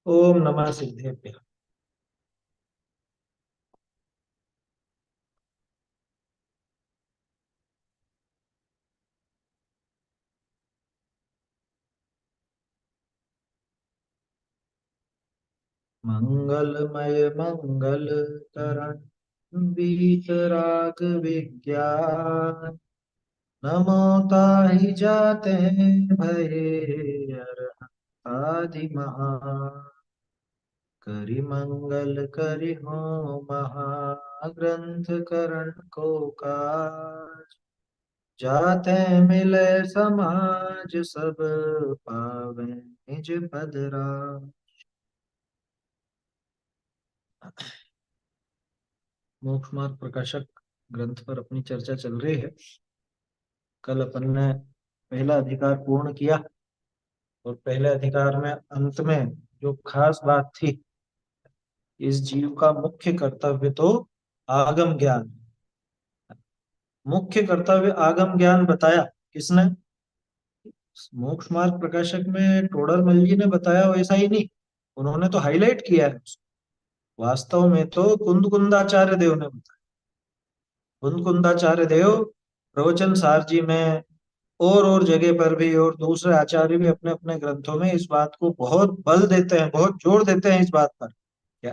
ओम नमः सिद्धेभ्यः। मंगलमय मंगल करण वीतराग विज्ञान नमो ताहि जाते भये अरहंतादि महा करि मंगल करि हो महाग्रंथ करण को काज जाते मिले समाज सब पावे निज पद राम। मोक्ष मार्ग प्रकाशक ग्रंथ पर अपनी चर्चा चल रही है। कल अपन ने पहला अधिकार पूर्ण किया और पहले अधिकार में अंत में जो खास बात थी, इस जीव का मुख्य कर्तव्य तो आगम ज्ञान। मुख्य कर्तव्य आगम ज्ञान बताया किसने? मोक्ष मार्ग प्रकाशक में टोडरमल जी ने बताया वैसा ही नहीं, उन्होंने तो हाईलाइट किया है उसको। वास्तव में तो कुंद कुंदाचार्य देव ने बताया। कुंद कुंदाचार्य देव प्रवचन सार जी में और जगह पर भी, और दूसरे आचार्य भी अपने अपने ग्रंथों में इस बात को बहुत बल देते हैं, बहुत जोर देते हैं इस बात पर, क्या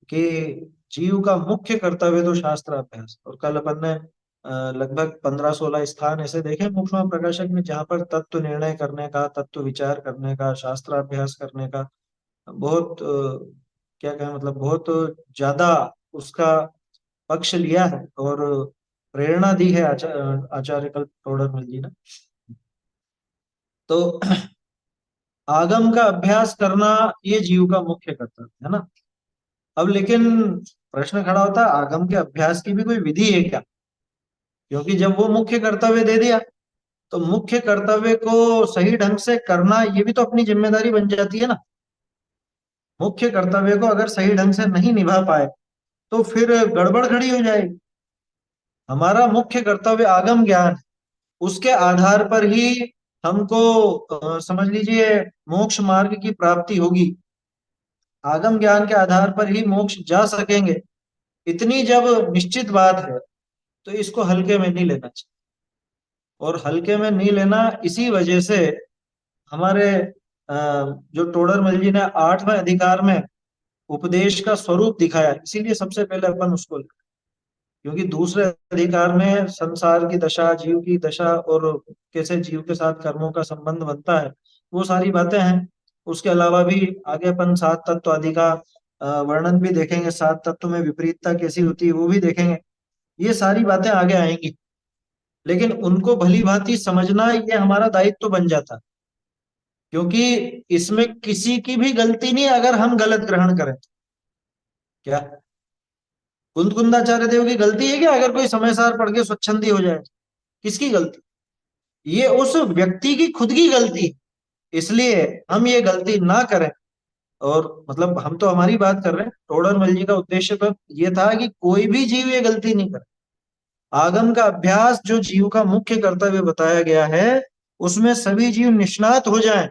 कि जीव का मुख्य कर्तव्य तो शास्त्र अभ्यास। और कल अपन ने लगभग 15-16 स्थान ऐसे देखे मोक्षमा प्रकाशक में जहां पर तत्व निर्णय करने का, तत्व विचार करने का, शास्त्र अभ्यास करने का बहुत क्या कहें, मतलब बहुत ज्यादा उसका पक्ष लिया है और प्रेरणा दी है आचार्य कल्प टोडरमल जी ने। तो आगम का अभ्यास करना ये जीव का मुख्य कर्तव्य है ना। अब लेकिन प्रश्न खड़ा होता है, आगम के अभ्यास की भी कोई विधि है क्या? क्योंकि जब वो मुख्य कर्तव्य दे दिया तो मुख्य कर्तव्य को सही ढंग से करना ये भी तो अपनी जिम्मेदारी बन जाती है ना। मुख्य कर्तव्य को अगर सही ढंग से नहीं निभा पाए तो फिर गड़बड़ खड़ी हो जाएगी। हमारा मुख्य कर्तव्य आगम ज्ञान है, उसके आधार पर ही हमको समझ लीजिए मोक्ष मार्ग की प्राप्ति होगी। आगम ज्ञान के आधार पर ही मोक्ष जा सकेंगे, इतनी जब निश्चित बात है तो इसको हल्के में नहीं लेना चाहिए। और हल्के में नहीं लेना इसी वजह से हमारे जो टोडरमल जी ने 8वें अधिकार में उपदेश का स्वरूप दिखाया, इसीलिए सबसे पहले अपन उसको लें। क्योंकि दूसरे अधिकार में संसार की दशा, जीव की दशा और कैसे जीव के साथ कर्मों का संबंध बनता है, वो सारी बातें हैं। उसके अलावा भी आगे अपन सात तत्व आदि का वर्णन भी देखेंगे, सात तत्व में विपरीतता कैसी होती है वो भी देखेंगे। ये सारी बातें आगे आएंगी, लेकिन उनको भली भांति समझना ये हमारा दायित्व बन जाता है। क्योंकि इसमें किसी की भी गलती नहीं अगर हम गलत ग्रहण करें तो। क्या कुंद कुंदाचार्य देव की गलती है क्या अगर कोई समय सार पढ़ के स्वच्छंदी हो जाए? किसकी गलती? ये उस व्यक्ति की खुद की गलती है। इसलिए हम ये गलती ना करें। और मतलब हम तो हमारी बात कर रहे हैं, टोडरमल जी का उद्देश्य तो ये था कि कोई भी जीव ये गलती नहीं करे। आगम का अभ्यास जो जीव का मुख्य कर्तव्य बताया गया है, उसमें सभी जीव निष्णात हो जाएं,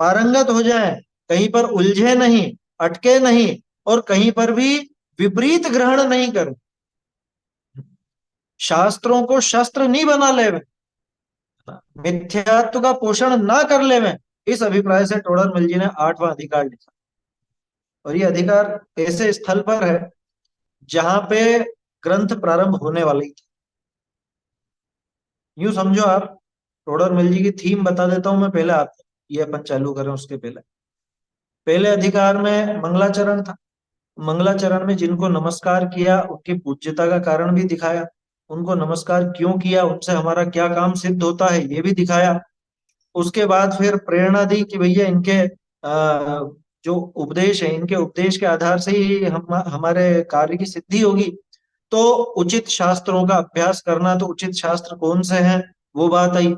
पारंगत हो जाएं, कहीं पर उलझे नहीं, अटके नहीं, और कहीं पर भी विपरीत ग्रहण नहीं करें, शास्त्रों को शस्त्र नहीं बना ले, मिथ्यात्व का पोषण ना कर ले में। इस अभिप्राय से टोडरमल जी ने 8वां अधिकार लिखा। और ये अधिकार ऐसे स्थल पर है जहां पे ग्रंथ प्रारंभ होने वाली थी। यूं समझो आप, टोडरमल जी की थीम बता देता हूं मैं पहले आपको, ये अपन चालू करें उसके पहले। पहले अधिकार में मंगलाचरण था। मंगलाचरण में जिनको नमस्कार किया उनकी पूज्यता का कारण भी दिखाया, उनको नमस्कार क्यों किया, उनसे हमारा क्या काम सिद्ध होता है ये भी दिखाया। उसके बाद फिर प्रेरणा दी कि भैया इनके जो उपदेश है, इनके उपदेश के आधार से ही हम हमारे कार्य की सिद्धि होगी। तो उचित शास्त्रों का अभ्यास करना, तो उचित शास्त्र कौन से हैं वो बात आई।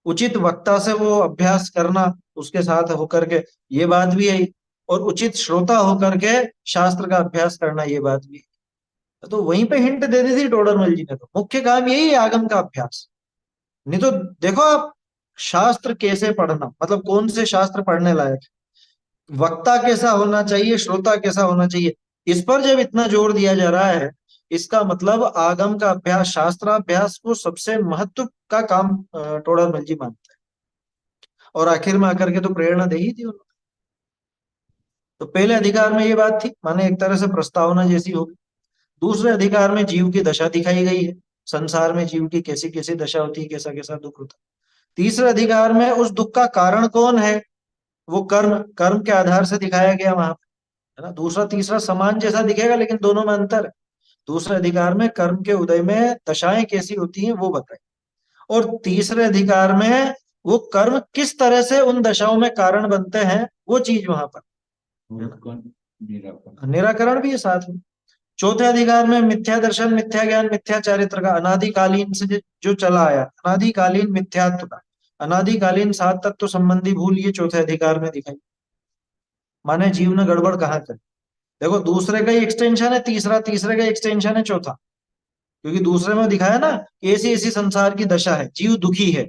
उचित वक्ता से वो अभ्यास करना, उसके साथ होकर के ये बात भी आई। और उचित श्रोता होकर के शास्त्र का अभ्यास करना, ये बात भी आई। तो वहीं पे हिंट दे दी थी टोडरमल जी ने, तो मुख्य काम यही है आगम का अभ्यास। नहीं तो देखो आप, शास्त्र कैसे पढ़ना, मतलब कौन से शास्त्र पढ़ने लायक है। वक्ता कैसा होना चाहिए, श्रोता कैसा होना चाहिए, इस पर जब इतना जोर दिया जा रहा है, इसका मतलब आगम का अभ्यास, शास्त्राभ्यास को सबसे महत्व का काम टोडरमल जी मानते हैं। और आखिर में आकर के तो प्रेरणा दे ही थी उन्होंने। तो पहले अधिकार में ये बात थी, माने एक तरह से प्रस्तावना जैसी होगी। दूसरे अधिकार में जीव की दशा दिखाई गई है, संसार में जीव की कैसी कैसी दशा होती है, कैसा कैसा दुख होता है। तीसरे अधिकार में उस दुख का कारण कौन है, वो कर्म, कर्म के आधार से दिखाया गया वहां पे, है ना। दूसरा तीसरा समान जैसा दिखेगा, लेकिन दोनों में अंतर है। दूसरे अधिकार में कर्म के उदय में दशाएं कैसी होती हैं वो बताए, और तीसरे अधिकार में वो कर्म किस तरह से उन दशाओं में कारण बनते हैं, वो चीज वहां पर, है ना। निराकरण भी है साथ में। चौथे अधिकार में मिथ्या दर्शन, मिथ्या ज्ञान, मिथ्या चारित्र का अनादिकालीन से जो चला आया, अनादिकालीन मिथ्यात्व का, अनादिकालीन सात तत्व संबंधी भूल, ये चौथे अधिकार में दिखाई। माने जीव ने गड़बड़ कहाँ कर, देखो दूसरे का ही एक्सटेंशन है तीसरा, तीसरे का एक्सटेंशन है चौथा। क्योंकि दूसरे में दिखाया ना कि ऐसी ऐसी संसार की दशा है, जीव दुखी है,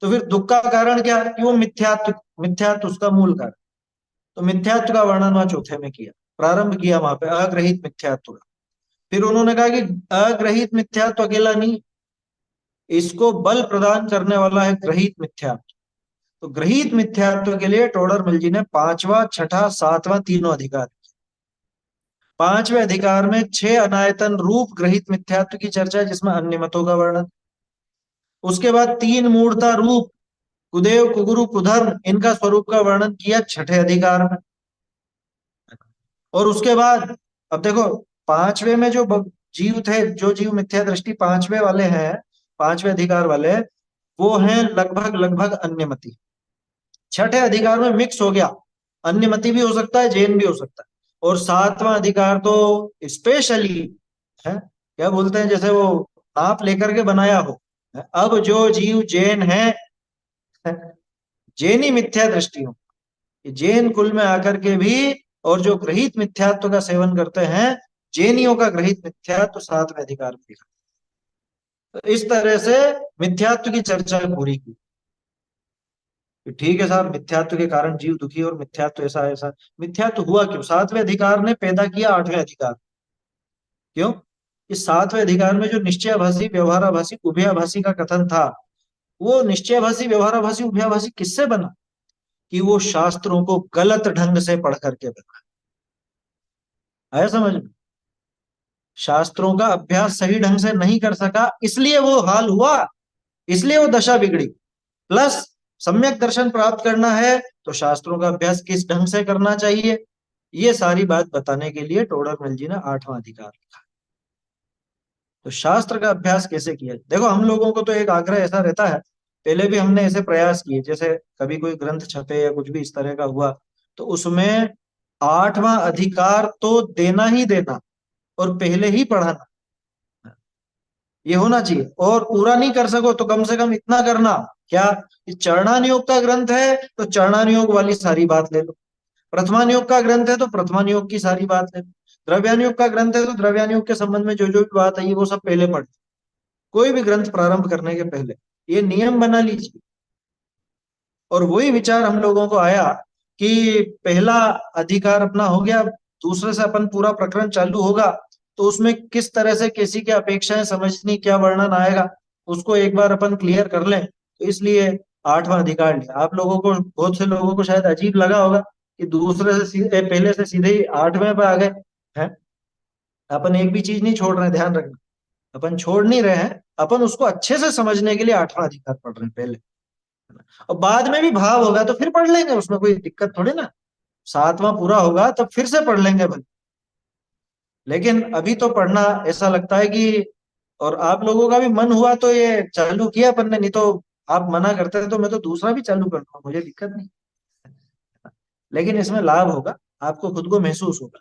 तो फिर दुख का कारण क्या है कि वो मिथ्यात्व, मिथ्यात्व उसका मूल कारण। तो मिथ्यात्व का वर्णन वहां चौथे में किया, प्रारंभ किया वहां पे अग्रहित मिथ्यात्व का। फिर उन्होंने कहा कि अग्रहित मिथ्यात्व अकेला नहीं, इसको बल प्रदान करने वाला है ग्रहित मिथ्यात्व। तो ग्रहित मिथ्यात्व के लिए टोडरमल जी ने पांचवा, छठा, सातवां तीनों अधिकार। पांचवें अधिकार में छह अनायतन रूप ग्रहित मिथ्यात्व की चर्चा है, जिसमें अन्य मतों का वर्णन। उसके बाद तीन मूर्ता रूप कुदेव, कुगुरु, कुधर्म, इनका स्वरूप का वर्णन किया छठे अधिकार में। और उसके बाद अब देखो, पांचवे में जो जीव थे, जो जीव मिथ्या दृष्टि पांचवे वाले हैं, पांचवे अधिकार वाले, वो हैं लगभग लगभग अन्यमति। छठे अधिकार में मिक्स हो गया, अन्यमति भी हो सकता है, जैन भी हो सकता है। और सातवां अधिकार तो स्पेशली है, क्या बोलते हैं, जैसे वो नाप लेकर के बनाया हो। अब जो जीव जैन है, जैनी मिथ्या दृष्टि हो, जैन कुल में आकर के भी, और जो ग्रहित मिथ्यात्व का सेवन करते हैं, जैनियों का ग्रहित मिथ्यात्व सातवें अधिकार में दिखा। तो इस तरह से मिथ्यात्व की चर्चा पूरी की कि ठीक है साहब, मिथ्यात्व के कारण जीव दुखी, और मिथ्यात्व ऐसा ऐसा, मिथ्यात्व हुआ क्यों, सातवें अधिकार ने पैदा किया आठवें अधिकार। क्यों, इस सातवें अधिकार में जो निश्चयाभासी, व्यवहाराभासी, उभयाभासी का कथन था, वो निश्चयाभासी, व्यवहाराभासी, उभयाभासी किससे बना, कि वो शास्त्रों को गलत ढंग से पढ़ करके बना। आया समझ में, शास्त्रों का अभ्यास सही ढंग से नहीं कर सका, इसलिए वो हाल हुआ, इसलिए वो दशा बिगड़ी। प्लस सम्यक दर्शन प्राप्त करना है तो शास्त्रों का अभ्यास किस ढंग से करना चाहिए, ये सारी बात बताने के लिए टोडरमल जी ने आठवां अधिकार लिखा। तो शास्त्र का अभ्यास कैसे किया, देखो हम लोगों को तो एक आग्रह ऐसा रहता है, पहले भी हमने ऐसे प्रयास किए, जैसे कभी कोई ग्रंथ छपे या कुछ भी इस तरह का हुआ, तो उसमें आठवां अधिकार तो देना ही देना, और पहले ही पढ़ाना, ये होना चाहिए। और पूरा नहीं कर सको तो कम से कम इतना करना, क्या, ये चरणानुयोग का ग्रंथ है तो चरणानुयोग वाली सारी बात ले लो, प्रथमानुयोग का ग्रंथ है तो प्रथमानुयोग की सारी बात ले लो, द्रव्यानुयोग का ग्रंथ है तो द्रव्यानुयोग के संबंध में जो जो भी बात आई है वो सब पहले पढ़, कोई भी ग्रंथ प्रारंभ करने के पहले ये नियम बना लीजिए। और वही विचार हम लोगों को आया कि पहला अधिकार अपना हो गया, दूसरे से अपन पूरा प्रकरण चालू होगा, तो उसमें किस तरह से किसी की अपेक्षाएं समझनी, क्या वर्णन आएगा, उसको एक बार अपन क्लियर कर लें। तो इसलिए आठवां अधिकार लिया। आप लोगों को, बहुत से लोगों को शायद अजीब लगा होगा कि दूसरे से सीधे, पहले से सीधे ही आठवें पे आ गए हैं। अपन एक भी चीज नहीं छोड़ रहे हैं, ध्यान रखना, अपन छोड़ नहीं रहे हैं, अपन उसको अच्छे से समझने के लिए आठवां अधिकार पढ़ रहे हैं पहले। और बाद में भी भाव होगा तो फिर पढ़ लेंगे, उसमें कोई दिक्कत थोड़ी ना, सातवां पूरा होगा तब फिर से पढ़ लेंगे भाई। लेकिन अभी तो पढ़ना ऐसा लगता है कि, और आप लोगों का भी मन हुआ तो ये चालू किया अपन ने, नहीं तो आप मना करते थे तो मैं तो दूसरा भी चालू कर दूंगा, मुझे दिक्कत नहीं। लेकिन इसमें लाभ होगा, आपको खुद को महसूस होगा।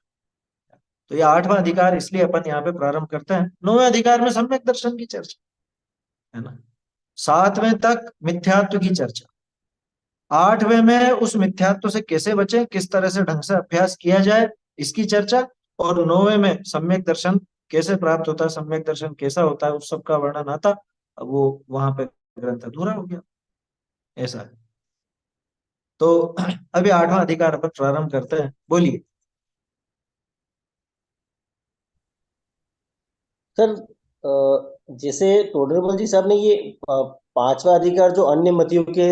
तो ये आठवां अधिकार इसलिए अपन यहाँ पे प्रारंभ करते हैं। नौवें अधिकार में सम्यक दर्शन की चर्चा, है ना। सातवें तक मिथ्यात्व की चर्चा, आठवें में उस मिथ्यात्व से कैसे बचें, किस तरह से ढंग से अभ्यास किया जाए, इसकी चर्चा। और नौवें में सम्यक दर्शन कैसे प्राप्त होता है, सम्यक दर्शन कैसा होता है, उस सब का वर्णन आता। अब वो वहां पे ग्रंथ अधूरा हो गया, ऐसा है। तो अभी आठवां अधिकार अपन प्रारंभ करते हैं, बोलिए। सर, जैसे टोडरमल जी साहब ने ये पांचवा अधिकार जो अन्य मतियों के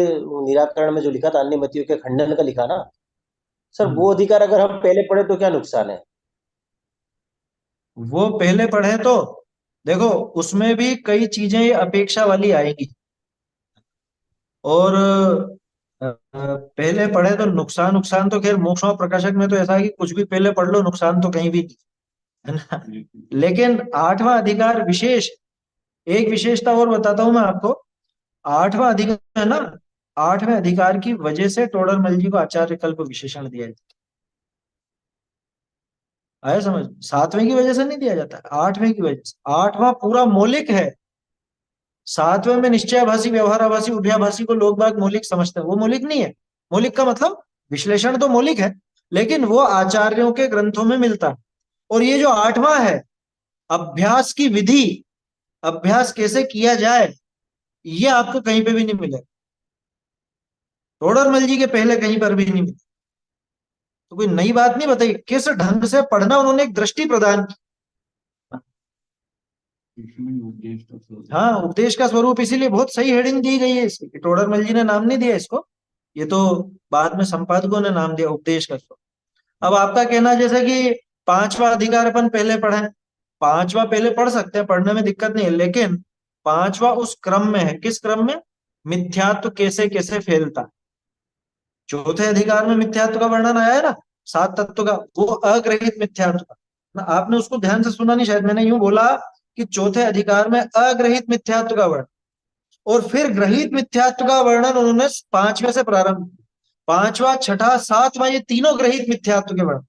निराकरण में जो लिखा था, अन्य मतियों के खंडन का लिखा ना, सर हम्म, वो अधिकार अगर हम पहले पढ़े तो क्या नुकसान है? वो पहले पढ़े तो देखो, उसमें भी कई चीजें अपेक्षा वाली आएंगी। और पहले पढ़े तो नुकसान, नुकसान तो खैर मोक्ष और प्रकाशक में तो ऐसा है कि कुछ भी पहले पढ़ लो नुकसान तो कहीं भी नहीं, है ना। लेकिन आठवां अधिकार विशेष, एक विशेषता और बताता हूं मैं आपको। आठवां अधिकार है ना, आठवें अधिकार की वजह से टोडरमल जी को आचार्य कल्प विशेषण दिया जाता है। आया समझ? सातवें की वजह से नहीं दिया जाता, आठवें की वजह से। आठवां पूरा मौलिक है। सातवें में निश्चयाभासी, व्यवहाराभासी, उभयाभासी को लोग बाग मौलिक समझते हैं, वो मौलिक नहीं है। मौलिक का मतलब विश्लेषण तो मौलिक है, लेकिन वो आचार्यों के ग्रंथों में मिलता है। और ये जो आठवां है, अभ्यास की विधि, अभ्यास कैसे किया जाए, ये आपको कहीं पे भी नहीं मिलेगा। टोडरमल जी के पहले कहीं पर भी नहीं मिले। तो कोई नई बात नहीं बताई, किस ढंग से पढ़ना, उन्होंने एक दृष्टि प्रदान की। हाँ, उपदेश का स्वरूप, इसीलिए बहुत सही हेडिंग दी गई है इसकी, कि टोडरमल जी ने नाम नहीं दिया इसको, ये तो बाद में संपादकों ने नाम दिया उपदेश का स्वरूप। अब आपका कहना जैसे कि पांचवा अधिकार अपन पहले पढ़े, पांचवा पहले पढ़ सकते हैं, पढ़ने में दिक्कत नहीं है, लेकिन पांचवा उस क्रम में है, किस क्रम में? मिथ्यात्व कैसे कैसे फैलता है। चौथे अधिकार में मिथ्यात्व का वर्णन आया है ना, सात तत्व का, वो अग्रहित मिथ्यात्व का ना। आपने उसको ध्यान से सुना नहीं शायद, मैंने यूं बोला कि चौथे अधिकार में अग्रहित मिथ्यात्व का वर्णन, और फिर ग्रहित मिथ्यात्व का वर्णन उन्होंने पांचवे से प्रारंभ किया। पांचवा, छठा, सातवां, ये तीनों ग्रहित मिथ्यात्व के वर्णन।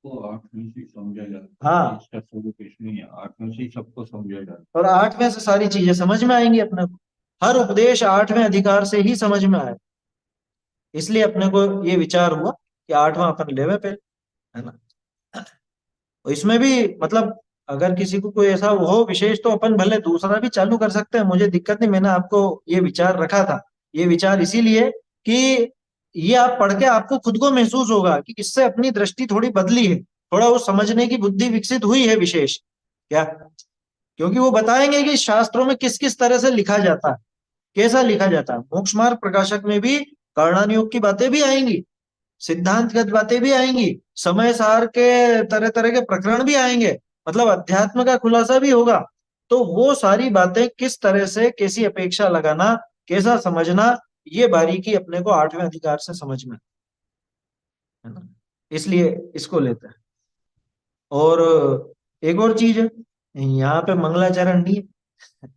को आठ में से समझा जाता है, हाँ, इसका स्वरूप इसमें है, आठ में से सबको समझा जाता और आठवें से सारी चीजें समझ में आएंगी अपने को। हर उपदेश आठवें अधिकार से ही समझ में आए। इसलिए अपने को ये विचार हुआ कि आठवां अपन लेवे पे, है ना। और इसमें भी मतलब अगर किसी को कोई ऐसा हो विशेष, तो अपन भले दूसरा भी चालू कर सकते हैं, मुझे दिक्कत नहीं। मैंने आपको ये विचार रखा था, ये विचार इसीलिए कि ये आप पढ़ के आपको खुद को महसूस होगा कि इससे अपनी दृष्टि थोड़ी बदली है, थोड़ा वो समझने की बुद्धि विकसित हुई है विशेष, क्या। क्योंकि वो बताएंगे कि शास्त्रों में किस किस तरह से लिखा जाता है, कैसा लिखा जाता है। मोक्ष मार्ग प्रकाशक में भी कर्णानुयोग की बातें भी आएंगी, सिद्धांतगत बातें भी आएंगी, समय सार के तरह तरह के प्रकरण भी आएंगे, मतलब अध्यात्म का खुलासा भी होगा। तो वो सारी बातें किस तरह से, कैसी अपेक्षा लगाना, कैसा समझना, ये बारीकी अपने को आठवें अधिकार से समझ में, है ना। इसलिए इसको लेते हैं। और एक और चीज है, यहाँ पे मंगलाचरण नहीं है,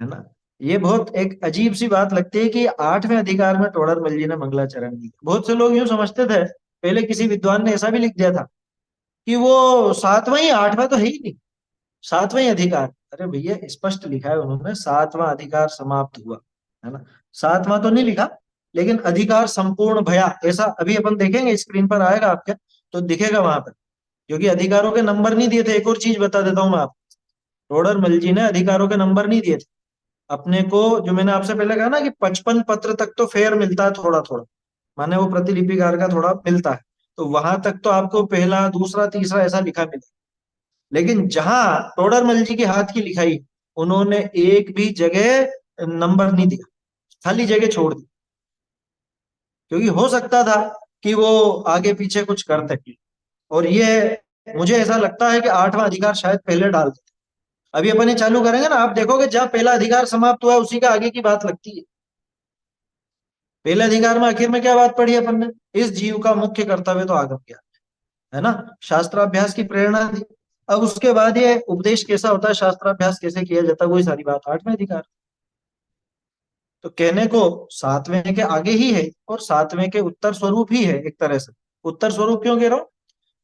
है ना। ये बहुत एक अजीब सी बात लगती है कि आठवें अधिकार में टोडरमल जी ने मंगलाचरण नहीं किया। बहुत से लोग यूं समझते थे, पहले किसी विद्वान ने ऐसा भी लिख दिया था कि वो सातवां ही, आठवां तो है ही नहीं, सातवां ही अधिकार। अरे भैया, स्पष्ट लिखा है उन्होंने, सातवां अधिकार समाप्त हुआ, है ना। सातवां तो नहीं लिखा, लेकिन अधिकार संपूर्ण भया, ऐसा अभी अपन देखेंगे, स्क्रीन पर आएगा आपके, तो दिखेगा वहां पर। क्योंकि अधिकारों के नंबर नहीं दिए थे। एक और चीज बता देता हूँ मैं आपको, टोडरमल जी ने अधिकारों के नंबर नहीं दिए थे अपने को। जो मैंने आपसे पहले कहा ना कि 55 पत्र तक तो फेयर मिलता है, थोड़ा थोड़ा, माने वो प्रतिलिपिकार का थोड़ा मिलता है, तो वहां तक तो आपको पहला, दूसरा, तीसरा ऐसा लिखा मिले। लेकिन जहां टोडरमल जी के हाथ की लिखाई, उन्होंने एक भी जगह नंबर नहीं दिया, खाली जगह छोड़ दी। क्योंकि हो सकता था कि वो आगे पीछे कुछ करते। और ये मुझे ऐसा लगता है कि आठवां अधिकार शायद पहले डाल देते। अभी अपन ये चालू करेंगे ना, आप देखोगे जहां पहला अधिकार समाप्त हुआ है उसी का आगे की बात लगती है। पहले अधिकार में आखिर में क्या बात पढ़ी अपन ने? इस जीव का मुख्य कर्तव्य तो आगम ज्ञान, है ना। शास्त्राभ्यास की प्रेरणा दी। अब उसके बाद ये उपदेश कैसा होता है, शास्त्राभ्यास कैसे किया जाता है, वही सारी बात आठवें अधिकार। तो कहने को सातवें के आगे ही है, और सातवें के उत्तर स्वरूप ही है एक तरह से। उत्तर स्वरूप क्यों कह रहा हूं?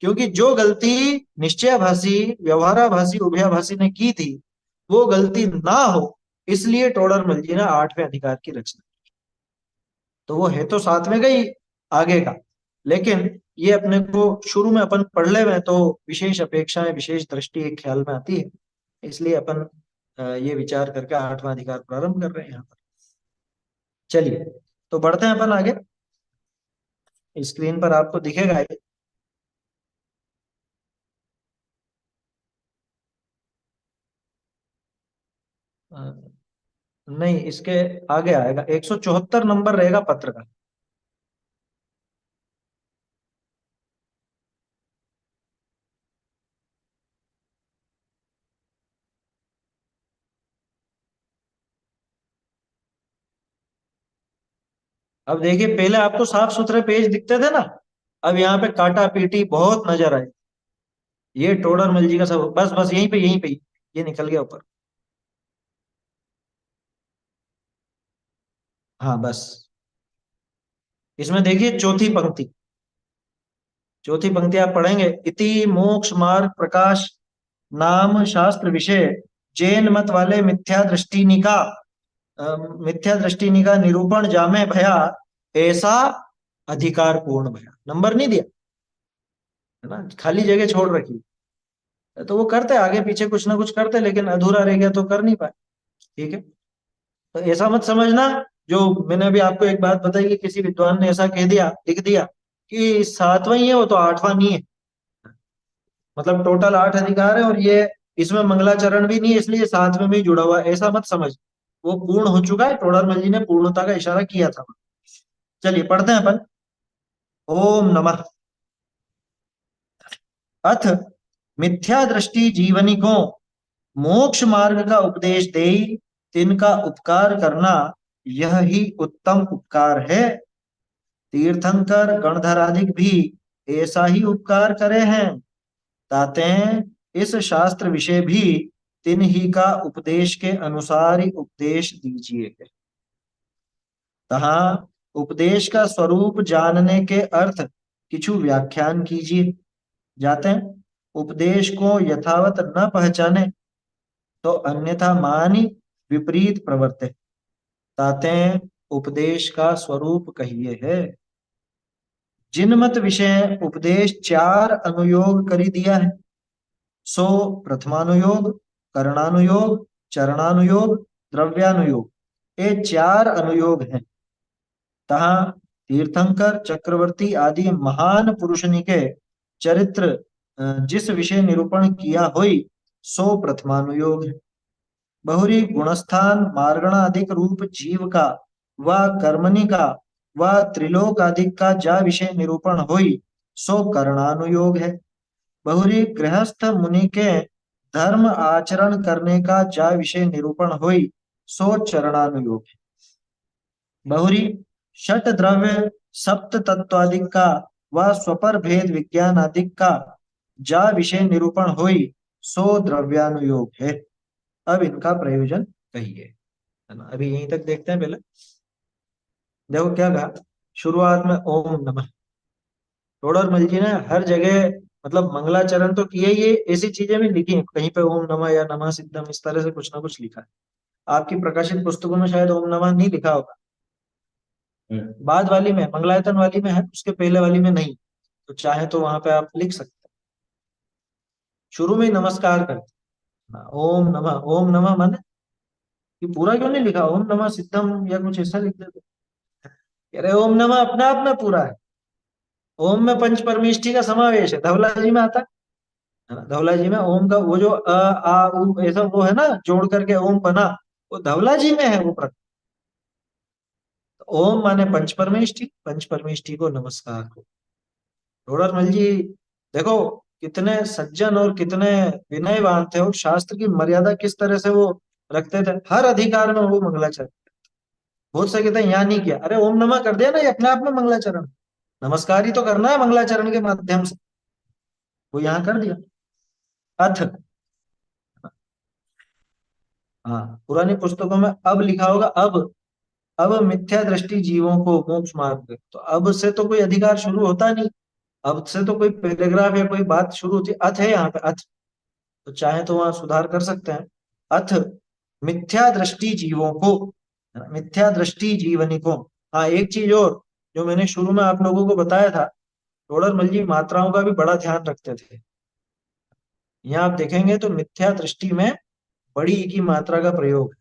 क्योंकि जो गलती निश्चयाभासी, व्यवहाराभासी, उभयाभासी ने की थी, वो गलती ना हो, इसलिए टोडरमल जी ने आठवें अधिकार की रचना। तो वो है तो सातवें का ही आगे का, लेकिन ये अपने को शुरू में अपन पढ़ ले में तो विशेष अपेक्षाएं, विशेष दृष्टि एक ख्याल में आती है। इसलिए अपन ये विचार करके आठवां अधिकार प्रारंभ कर रहे हैं यहाँ पर। चलिए, तो बढ़ते हैं अपन आगे। स्क्रीन पर आपको दिखेगा ये। नहीं, इसके आगे आएगा, 174 नंबर रहेगा पत्र का। अब देखिए, पहले आपको साफ सुथरे पेज दिखते थे ना, अब यहाँ पे काटा पीटी बहुत नजर आए। ये टोडर मल जी का सब, बस बस यहीं पे ये निकल गया ऊपर। हाँ बस, इसमें देखिए चौथी पंक्ति आप पढ़ेंगे, इति मोक्ष मार्ग प्रकाश नाम शास्त्र विषय जैन मत वाले मिथ्या दृष्टि निका निरूपण जामे भया ऐसा अधिकार पूर्ण भया। नंबर नहीं दिया है ना, खाली जगह छोड़ रखी है। तो वो करते आगे पीछे कुछ ना कुछ करते, लेकिन अधूरा रह गया तो कर नहीं पाए। ठीक है, तो ऐसा मत समझना, जो मैंने अभी आपको एक बात बताई कि किसी विद्वान ने ऐसा कह दिया, लिख दिया कि सातवां ही है वो तो आठवां नहीं है, मतलब टोटल 8 अधिकार है और ये इसमें मंगलाचरण भी नहीं है इसलिए सातवें में ही जुड़ा हुआ है, ऐसा मत समझ। वो पूर्ण हो चुका है, टोडरमल जी ने पूर्णता का इशारा किया था। चलिए पढ़ते हैं अपन। ओम नमः। अथ मिथ्या दृष्टि जीवनी को मोक्ष मार्ग का उपदेश दे तिनका उपकार करना, यह ही उत्तम उपकार है। तीर्थंकर गणधराधिक भी ऐसा ही उपकार करे हैं, ताते इस शास्त्र विषय भी तिन ही का उपदेश के अनुसार ही उपदेश दीजिए। तहा उपदेश का स्वरूप जानने के अर्थ किछु व्याख्यान कीजिए। जाते हैं, उपदेश को यथावत न पहचाने तो अन्यथा मानी विपरीत प्रवर्ते, ताते उपदेश का स्वरूप कहिए है। जिनमत विषय उपदेश 4 अनुयोग करी दिया है, सो प्रथमानुयोग, करणानुयोग, चरणानुयोग, द्रव्यानुयोग, ये 4 अनुयोग हैं। तहा तीर्थंकर चक्रवर्ती आदि महान पुरुषनि के चरित्र जिस विषय निरूपण किया होई, सो प्रथमानुयोग है। बहुरी गुणस्थान मार्गणाधिक रूप जीव का व कर्मणि का व त्रिलोकाधिक का जा विषय निरूपण होई, सो करणानुयोग है। बहुरी गृहस्थ मुनि के धर्म आचरण करने का जा विषय निरूपण होई, सो चरणानुयोग है। बहुरी षट द्रव्य सप्त तत्वादिक का व स्वपर भेद विज्ञान आदिक का जा विषय निरूपण होई, सो द्रव्यानुयोग है। अब इनका प्रयोजन कहिए, है ना। अभी यहीं तक देखते हैं। पहले देखो क्या कहा, शुरुआत में ओम नमः। टोडरमल जी ने हर जगह मतलब मंगलाचरण तो किए, ये ऐसी चीजें भी लिखी हैं, कहीं पे ओम नमः या नमः सिद्धम इस तरह से कुछ ना कुछ लिखा है। आपकी प्रकाशित पुस्तकों में शायद ओम नमः नहीं लिखा होगा, बाद वाली में मंगलायतन वाली में है, उसके पहले वाली में नहीं। तो चाहे तो वहां पे आप लिख सकते हैं, शुरू में ही नमस्कार करते हैं, ओम नमः। ओम नमः माने कि पूरा क्यों नहीं लिखा, ओम नमः सिद्धम या कुछ ऐसा लिख देते। कह रहे ओम नमः अपने आप में पूरा है। ओम में पंच परमेष्ठी का समावेश है, धवला जी में आता है ना। धवला जी में ओम का वो जो अ आ उ ऐसा वो है ना, जोड़ करके ओम बना, वो धवला जी में है वो प्रकरण। ओम माने पंच परमेष्ठी को नमस्कार हो। टोडरमल जी देखो कितने सज्जन और कितने विनयवान थे, और शास्त्र की मर्यादा किस तरह से वो रखते थे। हर अधिकार में वो मंगलाचरण। बहुत से कहते हैं यहाँ नहीं किया, अरे ओम नमः कर दिया ना, ये अपने आप में मंगलाचरण। नमस्कार ही तो करना है मंगलाचरण के माध्यम से, वो यहाँ कर दिया। अथ, हाँ पुरानी पुस्तकों में अब लिखा होगा अब मिथ्या दृष्टि जीवों को मोक्ष मार्ग पे। तो अब से तो कोई अधिकार शुरू होता नहीं, अब से तो कोई पैराग्राफ या कोई बात शुरू होती। अथ है यहाँ पे, अथ, तो चाहे तो वहां सुधार कर सकते हैं। अथ मिथ्या दृष्टि जीवों को, मिथ्या दृष्टि जीवनी को। हाँ एक चीज और, जो मैंने शुरू में आप लोगों को बताया था, टोडरमल जी मात्राओं का भी बड़ा ध्यान रखते थे। यहाँ आप देखेंगे तो मिथ्या दृष्टि में बड़ी की मात्रा का प्रयोग है।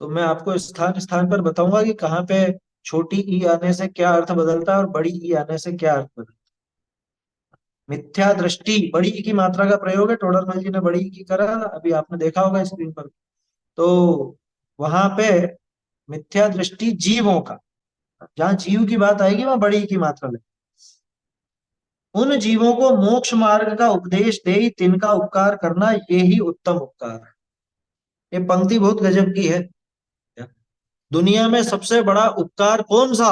तो मैं आपको स्थान स्थान पर बताऊंगा कि कहाँ पे छोटी ई आने से क्या अर्थ बदलता है और बड़ी ई आने से क्या अर्थ बदलता है। मिथ्या दृष्टि, बड़ी ई की मात्रा का प्रयोग है, टोडरमल जी ने बड़ी ई की करा, अभी आपने देखा होगा स्क्रीन पर। तो वहां पे मिथ्या दृष्टि जीवों का, जहां जीव की बात आएगी वहां बड़ी ई की मात्रा ले। उन जीवों को मोक्ष मार्ग का उपदेश दे, तिनका उपकार करना ये ही उत्तम उपकार है। ये पंक्ति बहुत गजब की है। दुनिया में सबसे बड़ा उपकार कौन सा?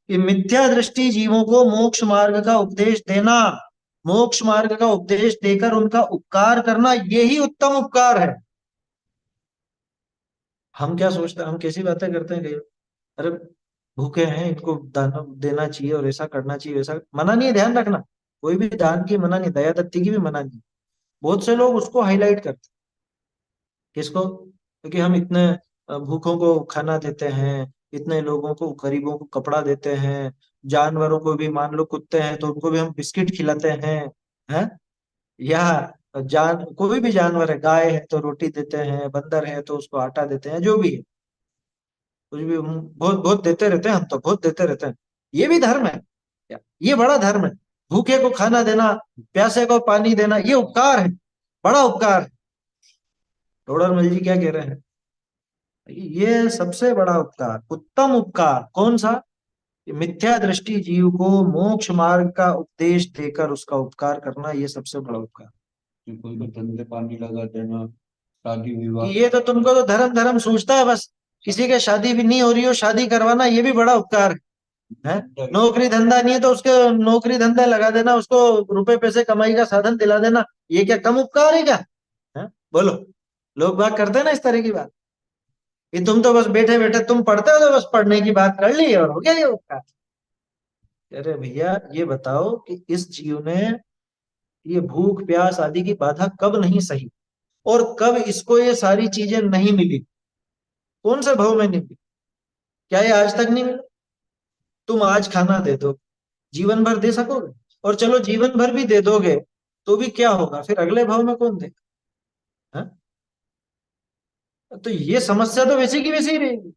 कि मिथ्या दृष्टि जीवों को मोक्ष मार्ग का उपदेश देना, मोक्ष मार्ग का उपदेश देकर उनका उपकार करना, यही उत्तम उपकार है। हम क्या सोचते हैं, हम कैसी बातें करते हैं कई बार, अरे भूखे हैं इनको दान देना चाहिए और ऐसा करना चाहिए, वैसा मना नहीं है, ध्यान रखना, कोई भी दान की मना नहीं, दया दत्ती की भी मना नहीं। बहुत से लोग उसको हाईलाइट करते हैं। किसको? क्योंकि हम इतने भूखों को खाना देते हैं, इतने लोगों को, गरीबों को कपड़ा देते हैं, जानवरों को भी, मान लो कुत्ते हैं तो उनको भी हम बिस्किट खिलाते हैं, या कोई भी जानवर है, गाय है तो रोटी देते हैं, बंदर है तो उसको आटा देते हैं, जो भी है, कुछ भी हम बहुत बहुत देते रहते हैं, हम तो बहुत देते रहते हैं। ये भी धर्म है, ये बड़ा धर्म है। भूखे को खाना देना, प्यासे को पानी देना, ये उपकार है, बड़ा उपकार है। टोडरमल जी क्या कह रहे हैं? ये सबसे बड़ा उपकार, उत्तम उपकार कौन सा? कि मिथ्या दृष्टि जीव को मोक्ष मार्ग का उपदेश देकर उसका उपकार करना, ये सबसे बड़ा उपकार। कोई को धंधे पानी लगा देना, शादी कि विवाह। ये तो तुमको तो धर्म धर्म सोचता है बस, किसी के शादी भी नहीं हो रही हो, शादी करवाना, ये भी बड़ा उपकार है। नौकरी धंधा नहीं है तो उसके नौकरी धंधा लगा देना, उसको रुपए पैसे कमाई का साधन दिला देना, ये क्या कम उपकार है क्या? है? बोलो, लोग बात करते हैं ना इस तरह की बात, कि तुम तो बस बैठे बैठे तुम पढ़ते हो तो बस पढ़ने की बात कर ली और हो गया ये उपकार। अरे भैया ये बताओ कि इस जीव ने ये भूख प्यास आदि की बाधा कब नहीं सही, और कब इसको ये सारी चीजें नहीं मिली? कौन से भव में नहीं मिली? क्या ये आज तक नहीं मिला? तुम आज खाना दे दो, जीवन भर दे सकोगे? और चलो जीवन भर भी दे दोगे तो भी क्या होगा, फिर अगले भव में कौन देगा? हाँ? तो ये समस्या तो वैसी की वैसी ही रहेगी,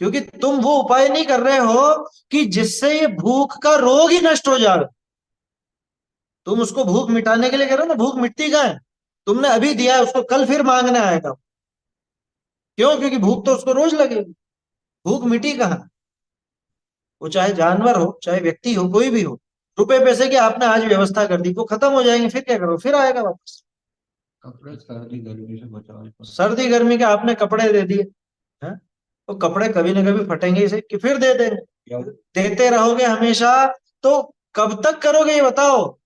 क्योंकि तुम वो उपाय नहीं कर रहे हो कि जिससे ये भूख का रोग ही नष्ट हो जाए। तुम उसको भूख मिटाने के लिए करो ना, भूख मिटती कहाँ है? तुमने अभी दिया है, उसको कल फिर मांगने आएगा। क्यों? क्योंकि भूख तो उसको रोज लगेगी। भूख मिटी कहाँ? वो चाहे जानवर हो, चाहे व्यक्ति हो, कोई भी हो, रुपए पैसे की आपने आज व्यवस्था कर दी, वो खत्म हो जाएंगे, फिर क्या करो? फिर आएगा वापस। कपड़े सर्दी गर्मी से बचाव। सर्दी गर्मी के आपने कपड़े दे दिए हैं, तो कपड़े कभी ना कभी फटेंगे इसे कि फिर दे देंगे। देते रहोगे हमेशा तो कब तक करोगे ये बताओ?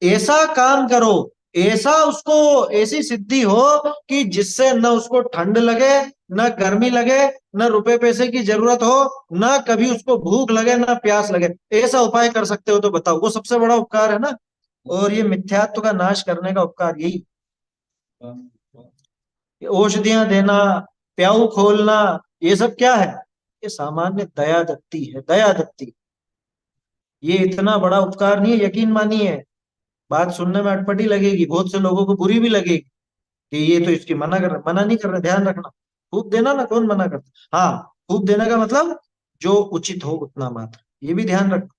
ऐसा काम करो, ऐसा उसको, ऐसी सिद्धि हो कि जिससे न उसको ठंड लगे, न गर्मी लगे, न रुपए पैसे की जरूरत हो, न कभी उसको भूख लगे, न प्यास लगे। ऐसा उपाय कर सकते हो तो बताओ, वो सबसे बड़ा उपकार है ना। और ये मिथ्यात्व का नाश करने का उपकार यही, औषधियां देना, प्याऊ खोलना, ये सब क्या है? ये सामान्य दया दत्ती है, दया दत्ती। ये इतना बड़ा उपकार नहीं है, यकीन मानिए। बात सुनने में अटपटी लगेगी, बहुत से लोगों को बुरी भी लगेगी कि ये तो इसकी मना कर रहे, मना नहीं कर रहे, ध्यान रखना। फूक देना ना, कौन मना करता? हाँ, फूक देने का मतलब जो उचित हो उतना मात्र, ये भी ध्यान रखना।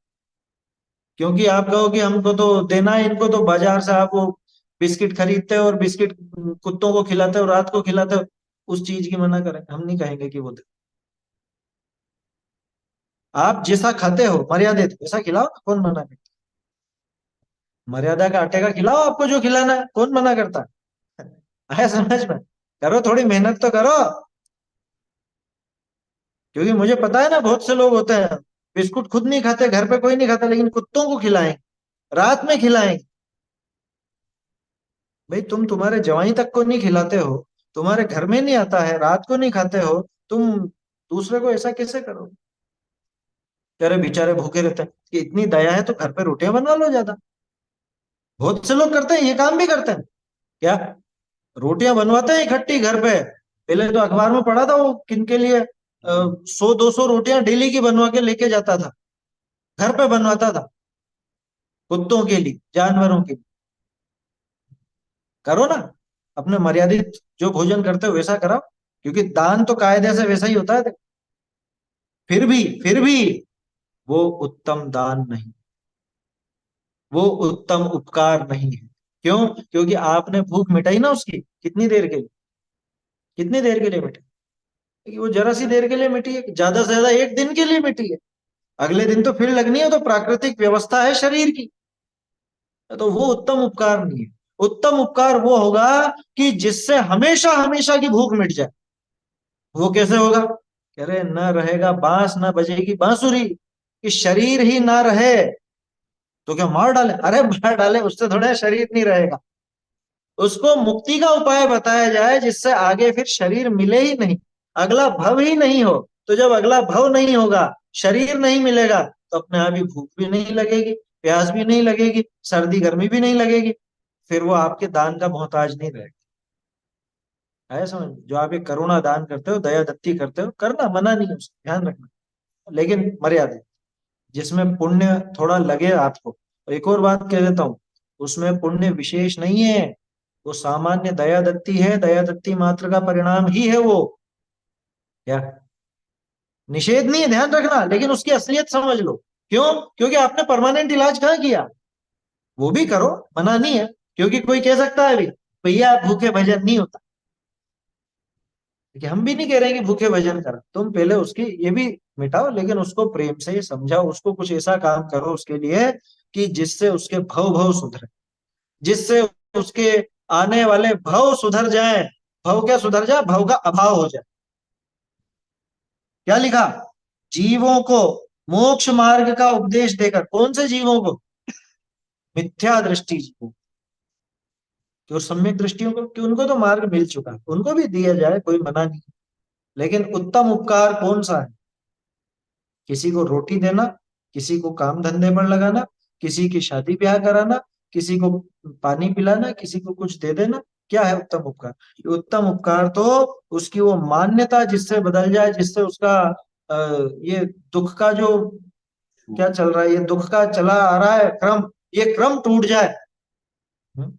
क्योंकि आप कहो कि हमको तो देना है, इनको तो बाजार से आप वो बिस्किट खरीदते हो और बिस्किट कुत्तों को खिलाते हो, रात को खिलाते हो, उस चीज की मना करें? हम नहीं कहेंगे कि वो दे। आप जैसा खाते हो मर्यादित वैसा खिलाओ ना, कौन मना करता? मर्यादा का आटे का खिलाओ, आपको जो खिलाना है, कौन मना करता? आया समझ में? करो, थोड़ी मेहनत तो करो। क्योंकि मुझे पता है ना, बहुत से लोग होते हैं बिस्कुट खुद नहीं खाते, घर पे कोई नहीं खाता, लेकिन कुत्तों को खिलाएं, रात में खिलाएं। भाई तुम तुम्हारे जवाई तक को नहीं खिलाते हो, तुम्हारे घर में नहीं आता है, रात को नहीं खाते हो, तुम दूसरे को ऐसा कैसे करो? तेरे बेचारे भूखे रहते हैं, कि इतनी दया है तो घर पे रोटियां बनवा लो ज्यादा। बहुत से लोग करते हैं, ये काम भी करते हैं। क्या? रोटियां बनवाते हैं इकट्ठी घर पे। पहले तो अखबार में पढ़ा था वो किनके लिए 100-200 रोटियां डेली की बनवा के लेके जाता था, घर पे बनवाता था, कुत्तों के लिए, जानवरों के लिए। करो ना, अपने मर्यादित जो भोजन करते हो वैसा कराओ, क्योंकि दान तो कायदे से वैसा ही होता है। फिर भी वो उत्तम दान नहीं, वो उत्तम उपकार नहीं है। क्यों? क्योंकि आपने भूख मिटाई ना उसकी, कितनी देर के लिए, कितनी देर के लिए मिटाई? क्योंकि वो जरा सी देर के लिए मिटी है, ज्यादा से ज्यादा एक दिन के लिए मिटी है। अगले दिन तो फिर लगनी है, तो प्राकृतिक व्यवस्था है शरीर की। तो वो उत्तम उपकार नहीं है। उत्तम उपकार वो होगा कि जिससे हमेशा हमेशा की भूख मिट जाए। वो कैसे होगा? कह रहे न रहेगा बांस, न बजेगी बांसुरी, कि शरीर ही ना रहे तो क्या मार डाले? अरे मार डाले उससे थोड़ा शरीर नहीं रहेगा। उसको मुक्ति का उपाय बताया जाए जिससे आगे फिर शरीर मिले ही नहीं, अगला भव ही नहीं हो। तो जब अगला भव नहीं होगा, शरीर नहीं मिलेगा, तो अपने आप ही भूख भी नहीं लगेगी, प्यास भी नहीं लगेगी, सर्दी गर्मी भी नहीं लगेगी। फिर वो आपके दान का मोहताज नहीं रहेगा। है समझ? जो आप एक करुणा दान करते हो, दया दत्ती करते हो, करना मना नहीं है, उसका ध्यान रखना, लेकिन मर्यादित, जिसमें पुण्य थोड़ा लगे आपको। और एक और बात कह देता हूं, उसमें पुण्य विशेष नहीं है, वो सामान्य दया दत्ती है, दया दत्ती मात्र का परिणाम ही है वो। क्या? निषेध नहीं है, ध्यान रखना, लेकिन उसकी असलियत समझ लो। क्यों? क्योंकि आपने परमानेंट इलाज कहाँ किया? वो भी करो, मना नहीं है। क्योंकि कोई कह सकता है अभी, भैया भूखे भजन नहीं होता। देखिए, हम भी नहीं कह रहे हैं कि भूखे भजन करो, तुम पहले उसकी ये भी मिटाओ, लेकिन उसको प्रेम से समझाओ, उसको कुछ ऐसा काम करो उसके लिए कि जिससे उसके भव भव सुधरे, जिससे उसके आने वाले भव सुधर जाए। भव क्या सुधर जाए? भव का अभाव हो जाए। क्या लिखा? जीवों को मोक्ष मार्ग का उपदेश देकर, कौन से जीवों को? मिथ्या दृष्टि जीवों को। और सम्यक दृष्टियों को, कि उनको तो मार्ग मिल चुका है, उनको भी दिया जाए, कोई मना नहीं। लेकिन उत्तम उपकार कौन सा है? किसी को रोटी देना, किसी को काम धंधे पर लगाना, किसी की शादी ब्याह कराना, किसी को पानी पिलाना, किसी को कुछ दे देना। क्या है उत्तम उपकार? उत्तम उपकार तो उसकी वो मान्यता जिससे बदल जाए, जिससे उसका ये दुख का जो क्या चल रहा है, ये दुख का चला आ रहा है क्रम, ये क्रम टूट जाए। हम्म?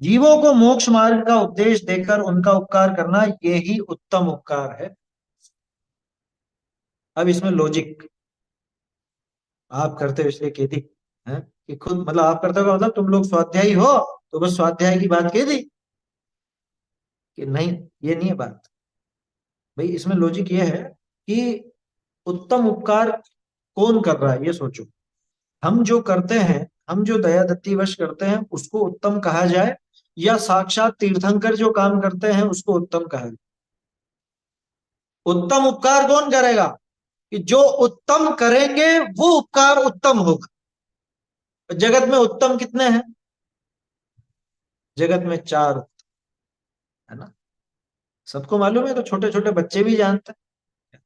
जीवों को मोक्ष मार्ग का उपदेश देकर उनका उपकार करना, ये ही उत्तम उपकार है। अब इसमें लॉजिक, आप करते हो इसलिए कह दी है कि खुद, मतलब आप करते हो का मतलब तुम लोग स्वाध्यायी हो, तो बस स्वाध्याय की बात कह दी, कि नहीं, ये नहीं है बात। भाई इसमें लॉजिक ये है कि उत्तम उपकार कौन कर रहा है, ये सोचो। हम जो करते हैं, हम जो दया दत्ती वश करते हैं, उसको उत्तम कहा जाए, या साक्षात तीर्थंकर जो काम करते हैं उसको उत्तम कहा जाए? उत्तम उपकार कौन करेगा? कि जो उत्तम करेंगे वो उपकार उत्तम होगा। जगत में उत्तम कितने हैं? जगत में चार, है ना? सबको मालूम है, तो छोटे छोटे बच्चे भी जानते हैं।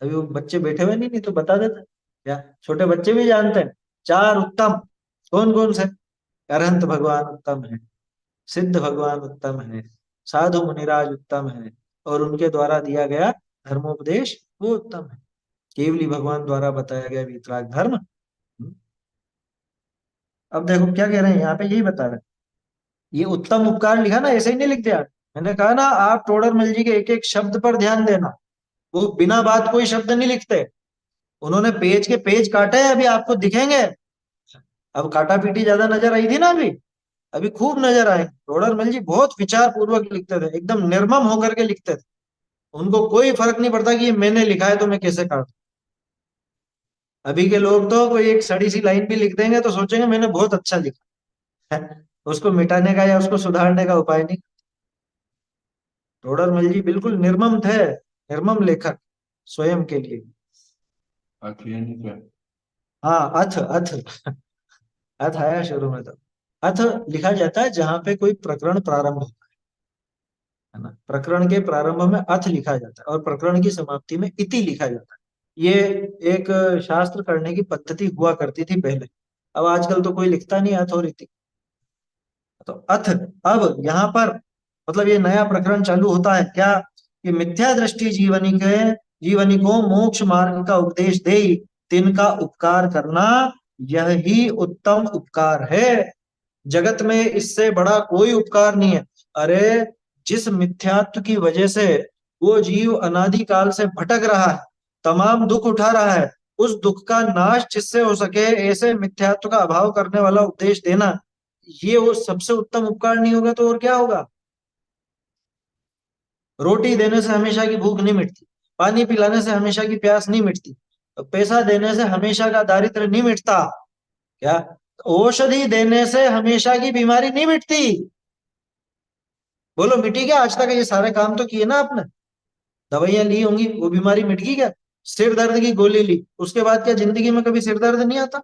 अभी वो बच्चे बैठे हुए नहीं, नहीं तो बता देते क्या, छोटे बच्चे भी जानते हैं। चार उत्तम कौन कौन से? अरहंत भगवान उत्तम है, सिद्ध भगवान उत्तम है, साधु मुनिराज उत्तम है, और उनके द्वारा दिया गया धर्मोपदेश वो उत्तम है। केवली भगवान द्वारा बताया गया वीतराग धर्म। अब देखो क्या कह रहे हैं यहाँ पे, यही बता रहे हैं। ये उत्तम उपकार लिखा ना, ऐसे ही नहीं लिख दिया। मैंने कहा ना, आप टोडरमल जी के एक एक शब्द पर ध्यान देना। वो बिना बात कोई शब्द नहीं लिखते। उन्होंने पेज के पेज काटे हैं, अभी आपको दिखेंगे। अब काटा पीटी ज्यादा नजर आई थी ना अभी, अभी खूब नजर आए। टोडरमल जी बहुत विचार पूर्वक लिखते थे, एकदम निर्मम होकर के लिखते थे। उनको कोई फर्क नहीं पड़ता कि ये मैंने लिखा है तो मैं कैसे काटूं। अभी के लोग तो कोई एक सड़ी सी लाइन भी लिख देंगे तो सोचेंगे मैंने बहुत अच्छा लिखा है, उसको मिटाने का या उसको सुधारने का उपाय नहीं। टोडरमल जी बिल्कुल निर्मम थे, निर्मम लेखक स्वयं के लिए। अखियानी क्या? हाँ, अथ अथ अथ आया शुरू में। तो अथ लिखा जाता है जहां पे कोई प्रकरण प्रारंभ होता है ना, प्रकरण के प्रारंभ में अथ लिखा जाता है और प्रकरण की समाप्ति में इति लिखा जाता है। ये एक शास्त्र करने की पद्धति हुआ करती थी पहले। अब आजकल तो कोई लिखता नहीं अथ और इति। तो अथ, अब यहाँ पर मतलब ये नया प्रकरण चालू होता है क्या, कि मिथ्या दृष्टि जीवनी को मोक्ष मार्ग का उपदेश दे, तिनका उपकार करना, यह ही उत्तम उपकार है। जगत में इससे बड़ा कोई उपकार नहीं है। अरे, जिस मिथ्यात्व की वजह से वो जीव अनादिकाल से भटक रहा है, तमाम दुख उठा रहा है, उस दुख का नाश जिससे हो सके ऐसे मिथ्यात्व का अभाव करने वाला उपदेश देना, ये वो सबसे उत्तम उपकार नहीं होगा तो और क्या होगा। रोटी देने से हमेशा की भूख नहीं मिटती, पानी पिलाने से हमेशा की प्यास नहीं मिटती, पैसा देने से हमेशा का दारिद्र्य नहीं मिटता, क्या औषधि देने से हमेशा की बीमारी नहीं मिटती। बोलो मिटी क्या? आज तक ये सारे काम तो किए ना आपने, दवाइयां ली होंगी, वो बीमारी मिट गई क्या? सिर दर्द की गोली ली, उसके बाद क्या जिंदगी में कभी सिर दर्द नहीं आता?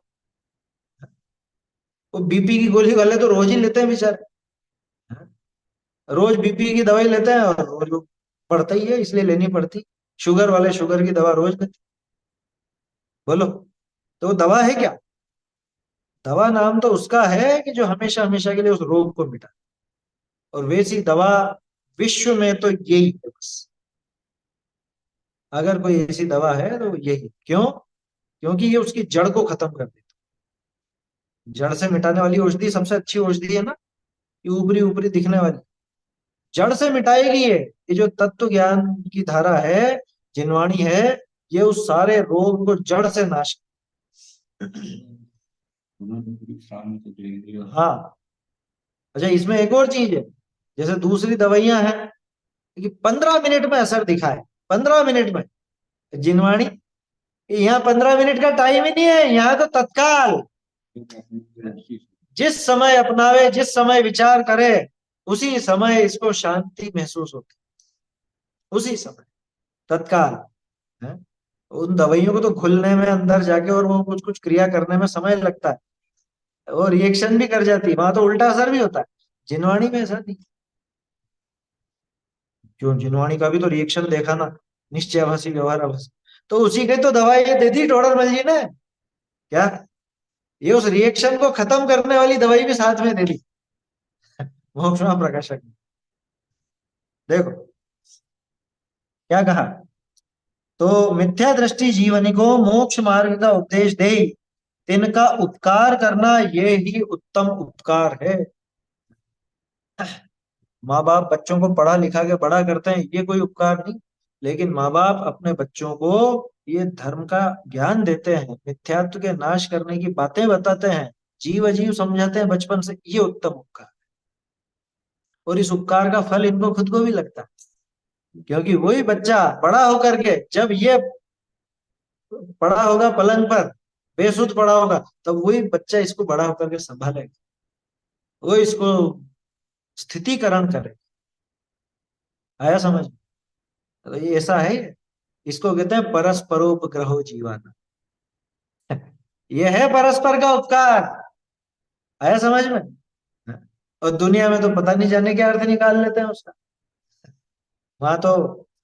वो बीपी की गोली वाले तो रोज ही लेते हैं बेचारे, रोज बीपी की दवाई लेते हैं, और रोज वो पड़ता ही है इसलिए लेनी पड़ती। शुगर वाले शुगर की दवा रोज लेते। बोलो, तो वो दवा है क्या? दवा नाम तो उसका है कि जो हमेशा हमेशा के लिए उस रोग को मिटा, और वैसी दवा विश्व में तो यही है बस। अगर कोई ऐसी दवा है तो यही। क्यों? क्योंकि ये उसकी जड़ को खत्म कर देती है। जड़ से मिटाने वाली औषधि सबसे अच्छी औषधि है ना, ये ऊपरी ऊपरी दिखने वाली जड़ से मिटाएगी ये जो तत्व ज्ञान की धारा है, जिनवाणी है, ये उस सारे रोग को जड़ से नाश। उन्होंने पूरी शांत देंगे। हाँ। अच्छा, इसमें एक और चीज है, जैसे दूसरी दवाइयां हैं कि 15 मिनट में असर दिखाए, 15 मिनट में। जिनवाणी, यहाँ 15 मिनट का टाइम ही नहीं है, यहाँ तो तत्काल। जिस समय अपनावे, जिस समय विचार करे, उसी समय इसको शांति महसूस होती, उसी समय, तत्काल है। उन दवाइयों को तो घुलने में अंदर जाके और वो कुछ कुछ क्रिया करने में समय लगता है, वो रिएक्शन भी कर जाती है, वहां तो उल्टा असर भी होता है। जिनवाणी में ऐसा नहीं। क्यों? जिनवाणी का भी तो रिएक्शन देखा ना, निश्चयाभासी व्यवहार आभासी, तो उसी के तो दवाई ये देती टोडरमल जी ने। क्या? ये उस रिएक्शन को खत्म करने वाली दवाई भी साथ में दे दी मोक्षमा प्रकाशक ने। देखो क्या कहा, तो मिथ्या दृष्टि जीवनी को मोक्ष मार्ग का उपदेश दे, तिनका उपकार करना ये ही उत्तम उपकार है। माँ बाप बच्चों को पढ़ा लिखा के बड़ा करते हैं, ये कोई उपकार नहीं। लेकिन माँ बाप अपने बच्चों को ये धर्म का ज्ञान देते हैं, मिथ्यात्व के नाश करने की बातें बताते हैं, जीव अजीव समझाते हैं बचपन से, ये उत्तम उपकार। और इस उपकार का फल इनको खुद को भी लगता है, क्योंकि वही बच्चा बड़ा होकर के जब ये पड़ा होगा पलंग पर, बेसुध पड़ा होगा, तब वही बच्चा इसको बड़ा होकर के संभालेगा, वो इसको स्थितिकरण करे। आया समझ? तो ये ऐसा है, इसको कहते हैं परस्परोपग्रहो जीवाना। ये है परस्पर का उपकार। आया समझ में? और दुनिया में तो पता नहीं जाने क्या अर्थ निकाल लेते हैं उसका। वहां तो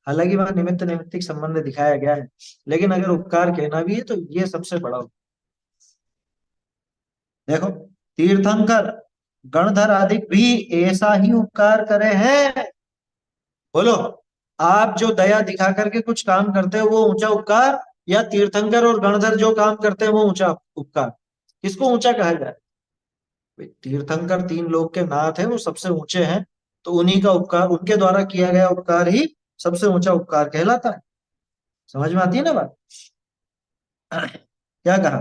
हालांकि वहां निमित्त निमित्तिक संबंध दिखाया गया है, लेकिन अगर उपकार कहना भी है तो ये सबसे बड़ा उपकार। देखो, तीर्थंकर गणधर आदि भी ऐसा ही उपकार करे हैं। बोलो, आप जो दया दिखा करके कुछ काम करते हो वो ऊंचा उपकार, या तीर्थंकर और गणधर जो काम करते हैं वो ऊंचा उपकार? किसको ऊंचा कहा जाए? भाई, तीर्थंकर तीन लोक के नाथ है, वो सबसे ऊंचे हैं, तो उन्हीं का उपकार, उनके द्वारा किया गया उपकार ही सबसे ऊंचा उपकार कहलाता है। समझ में आती है ना बात? क्या कहा,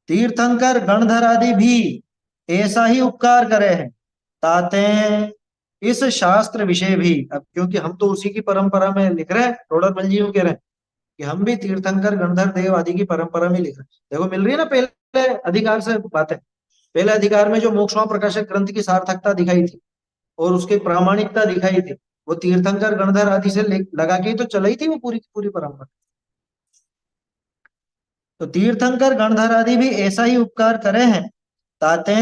तीर्थंकर गणधर आदि भी ऐसा ही उपकार करे हैं, ताते इस शास्त्र विषय भी। अब क्योंकि हम तो उसी की परंपरा में लिख रहे हैं, टोडरमल जी कह रहे हैं कि हम भी तीर्थंकर गणधर देव आदि की परंपरा में लिख रहे हैं। देखो मिल रही है ना पहले अधिकार से बातें। पहले अधिकार में जो मोक्षमा प्रकाशक ग्रंथ की सार्थकता दिखाई थी और उसकी प्रामाणिकता दिखाई थी, वो तीर्थंकर गणधर आदि से लगा के ही तो चलाई थी वो पूरी की पूरी परंपरा। तो तीर्थंकर गणधर आदि भी ऐसा ही उपकार करे हैं, ताते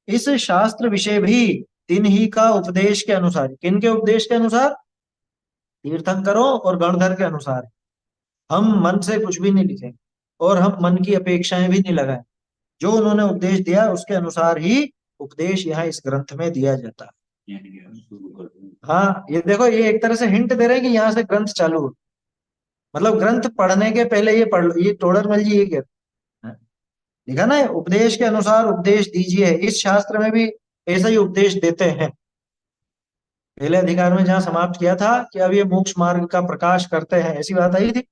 इस शास्त्र विषय भी तीन ही का उपदेश के अनुसार। किन के उपदेश के अनुसार? तीर्थंकरों और गणधर के अनुसार। हम मन से कुछ भी नहीं लिखेंगे और हम मन की अपेक्षाएं भी नहीं लगाए, जो उन्होंने उपदेश दिया उसके अनुसार ही उपदेश यहाँ इस ग्रंथ में दिया जाता है। शुरू कर दूं। हाँ, ये देखो, ये एक तरह से हिंट दे रहे हैं कि यहाँ से ग्रंथ चालू हो, मतलब ग्रंथ पढ़ने के पहले ये पढ़ लो। ये टोडरमल जी ये कहते हैं, लिखा ना, उपदेश के अनुसार उपदेश दीजिए, इस शास्त्र में भी ऐसा ही उपदेश देते हैं। पहले अधिकार में जहां समाप्त किया था कि अब ये मोक्ष मार्ग का प्रकाश करते हैं, ऐसी बात आई थी।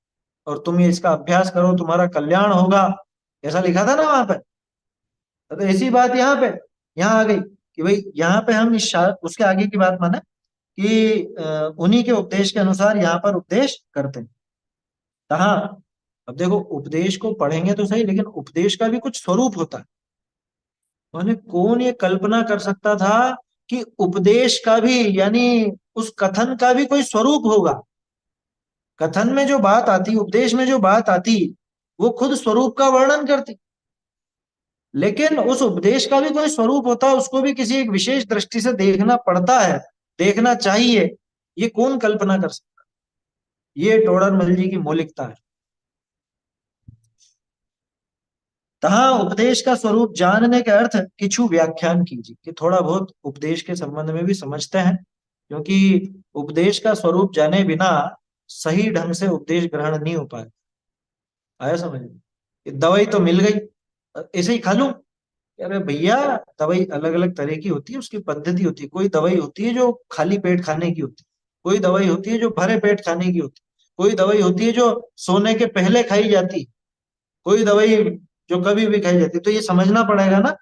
और तुम ये इसका अभ्यास करो, तुम्हारा कल्याण होगा, ऐसा लिखा था ना वहां पे। तो ऐसी बात यहाँ पे, यहाँ आ गई कि भाई यहाँ पे हम उसके आगे की बात माने कि उन्हीं के उपदेश के अनुसार यहाँ पर उपदेश करते हैं। हाँ, अब देखो उपदेश को पढ़ेंगे तो सही, लेकिन उपदेश का भी कुछ स्वरूप होता है। माने कौन ये कल्पना कर सकता था कि उपदेश का भी, यानी उस कथन का भी कोई स्वरूप होगा। कथन में जो बात आती, उपदेश में जो बात आती, वो खुद स्वरूप का वर्णन करती, लेकिन उस उपदेश का भी कोई स्वरूप होता है, उसको भी किसी एक विशेष दृष्टि से देखना पड़ता है, देखना चाहिए। ये कौन कल्पना कर सकता है? ये टोडरमल जी की मौलिकता है। तहाँ उपदेश का स्वरूप जानने के अर्थ किछु व्याख्यान कीजिए, कि थोड़ा बहुत उपदेश के संबंध में भी समझते हैं, क्योंकि उपदेश का स्वरूप जाने बिना सही ढंग से उपदेश ग्रहण नहीं हो पाए। आया समझ में? ये दवाई तो मिल गई, ऐसे ही खा लूं? अरे भैया, दवाई अलग अलग तरह की होती है, उसकी पद्धति होती है। कोई दवाई होती है जो खाली पेट खाने की होती है, कोई दवाई होती है जो भरे पेट खाने की होती है, कोई दवाई होती है जो सोने के पहले खाई जाती है, कोई दवाई जो कभी भी खाई जाती है। तो ये समझना पड़ेगा ना,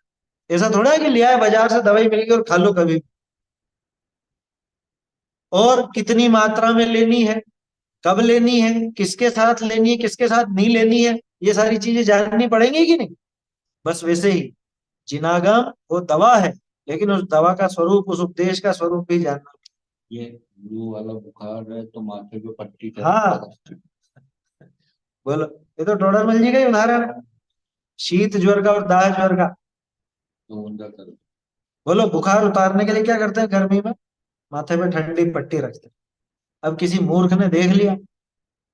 ऐसा थोड़ा है कि लिया है बाजार से दवाई मिल गई और खा लो कभी भी। और कितनी मात्रा में लेनी है, कब लेनी है, किसके साथ लेनी है, किसके साथ नहीं लेनी है, ये सारी चीजें जाननी पड़ेंगी कि नहीं? बस वैसे ही जिनागम वो दवा है, लेकिन उस दवा का स्वरूप, उस उपदेश का स्वरूप भी जानना। ये फ्लू वाला बुखार है तो माथे पे पट्टी हाँ, चढ़। बोलो, ये तो टोडरमल जी का ही उदाहरण है, शीत ज्वर का और दाह ज्वर का। तो उनका करो। बोलो, बुखार उतारने के लिए क्या करते हैं गर्मी में? माथे पे ठंडी पट्टी रखते हैं। अब किसी मूर्ख ने देख लिया,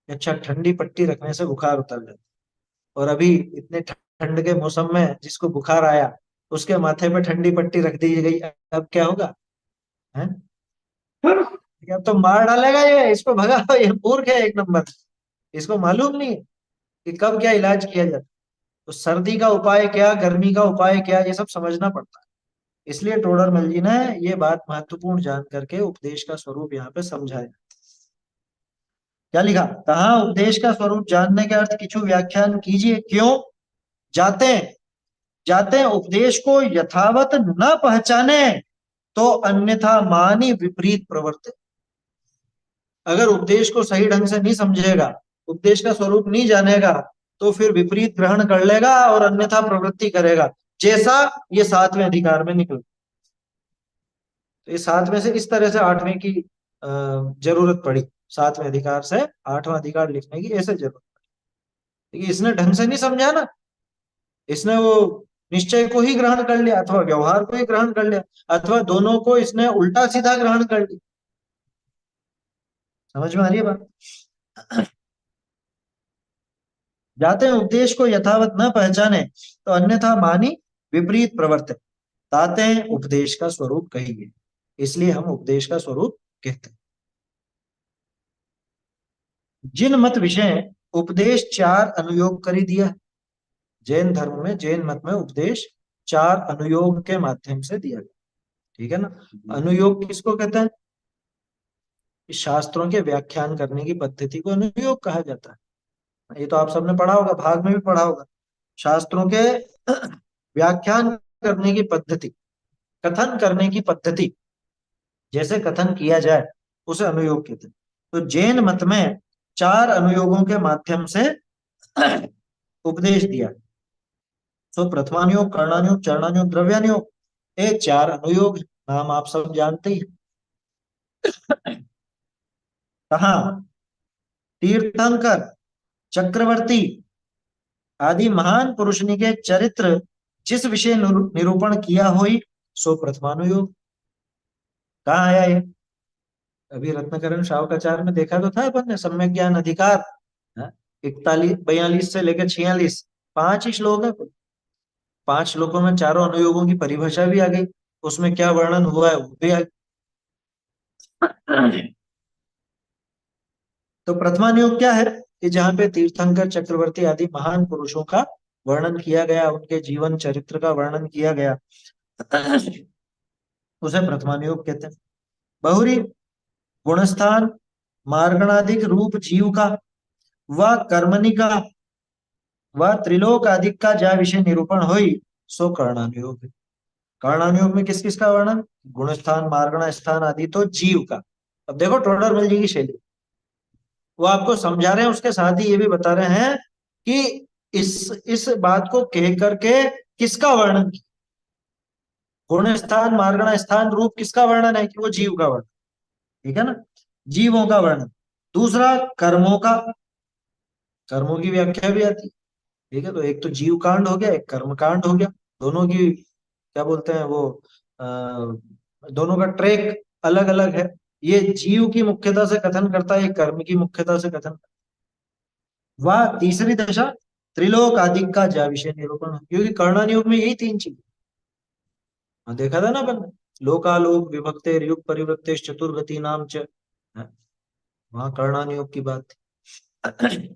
अच्छा ठंडी पट्टी रखने से बुखार उतर जाता है, और अभी इतने ठंड के मौसम में जिसको बुखार आया, उसके माथे पे ठंडी पट्टी रख दी गई, अब क्या होगा? है? अब तो मार डालेगा ये, इसको भगाओ, ये मूर्ख है एक नंबर। इसको मालूम नहीं है कि कब क्या इलाज किया जाता है। तो सर्दी का उपाय क्या, गर्मी का उपाय क्या, ये सब समझना पड़ता है। इसलिए टोडरमल जी ने ये बात महत्वपूर्ण जान करके उपदेश का स्वरूप यहाँ पे समझाया। क्या लिखा? कहा उपदेश का स्वरूप जानने के अर्थ किछु व्याख्यान कीजिए। क्यों? जाते हैं, जाते हैं उपदेश को यथावत न पहचाने तो अन्यथा मानी विपरीत प्रवर्तित। अगर उपदेश को सही ढंग से नहीं समझेगा, उपदेश का स्वरूप नहीं जानेगा, तो फिर विपरीत ग्रहण कर लेगा और अन्यथा प्रवृत्ति करेगा, जैसा ये 7वें अधिकार में निकल। तो इस 7वें से इस तरह से 8वें की जरूरत पड़ी, 7वें अधिकार से 8वां अधिकार लिखने की ऐसे जरूरत पड़ी, क्योंकि इसने ढंग से नहीं समझा ना। इसने वो निश्चय को ही ग्रहण कर लिया, अथवा व्यवहार को ही ग्रहण कर लिया, अथवा दोनों को इसने उल्टा सीधा ग्रहण कर लिया। समझ में आ रही है बात? जाते हैं उपदेश को यथावत न पहचाने तो अन्यथा मानी विपरीत प्रवर्तित, ताते हैं उपदेश का स्वरूप कहिए। इसलिए हम उपदेश का स्वरूप कहते हैं। जिन मत विषय उपदेश 4 अनुयोग करी दिया। जैन धर्म में, जैन मत में उपदेश 4 अनुयोग के माध्यम से दिया गया। ठीक है ना? अनुयोग किसको कहते हैं? इस शास्त्रों के व्याख्यान करने की पद्धति को अनुयोग कहा जाता है। ये तो आप सबने पढ़ा होगा, भाग में भी पढ़ा होगा। शास्त्रों के व्याख्यान करने की पद्धति, कथन करने की पद्धति, जैसे कथन किया जाए उसे अनुयोग कहते हैं। तो जैन मत में 4 अनुयोगों के माध्यम से उपदेश दिया। तो प्रथमानुयोग, कर्णानुयोग, चरणानुयोग, द्रव्यानुयोग, ये 4 अनुयोग नाम आप सब जानते ही। कहा? तीर्थंकर, चक्रवर्ती आदि महान पुरुषनी के चरित्र जिस विषय निरूपण किया होई सो प्रथमानुयोग। कहाँ आया ये? अभी रत्नकरण शावकाचार्य में देखा तो था अपन ने, सम्यक ज्ञान अधिकार, 41 42 से लेकर 46, 5 ही श्लोक है। 5 श्लोकों में चारों अनुयोगों की परिभाषा भी आ गई, उसमें क्या वर्णन हुआ है वो भी आ गई। तो प्रथमानुयोग क्या है? कि जहाँ पे तीर्थंकर, चक्रवर्ती आदि महान पुरुषों का वर्णन किया गया, उनके जीवन चरित्र का वर्णन किया गया, उसे प्रथमानुयोग कहते हैं। बहुरी गुणस्थान, मार्गणाधिक रूप जीव का, वह कर्मणि का, वह त्रिलोक आदिक का जा विषय निरूपण हुई, सो कर्णानुयोग है। कर्णानुयोग में किस किस का वर्णन? गुण स्थान, मार्गण स्थान आदि तो जीव का। अब देखो टोडरमल जी की शैली, वो आपको समझा रहे हैं, उसके साथ ही ये भी बता रहे हैं कि इस बात को कह करके किसका वर्णन किया। गुण स्थान, मार्गण स्थान, रूप किसका वर्णन है? कि वो जीव का वर्णन। ठीक है ना, जीवों का वर्णन। दूसरा कर्मों का, कर्मों की व्याख्या भी आती है। ठीक है, तो एक तो जीव कांड हो गया, एक कर्म कांड हो गया। दोनों की क्या बोलते हैं वो, आ, दोनों का ट्रैक अलग अलग है। ये जीव की मुख्यता से कथन करता है, ये कर्म की मुख्यता से कथन करता है। वह तीसरी दशा त्रिलोक आदि का जा विषय निरूपण, क्योंकि कर्णानुयोग में यही तीन चीज। हाँ, देखा था ना अपन, लोकालोक विभक्ते युग परिवृत्ते चतुर्गति नाम च, वहां कर्णानुयोग की बात थी।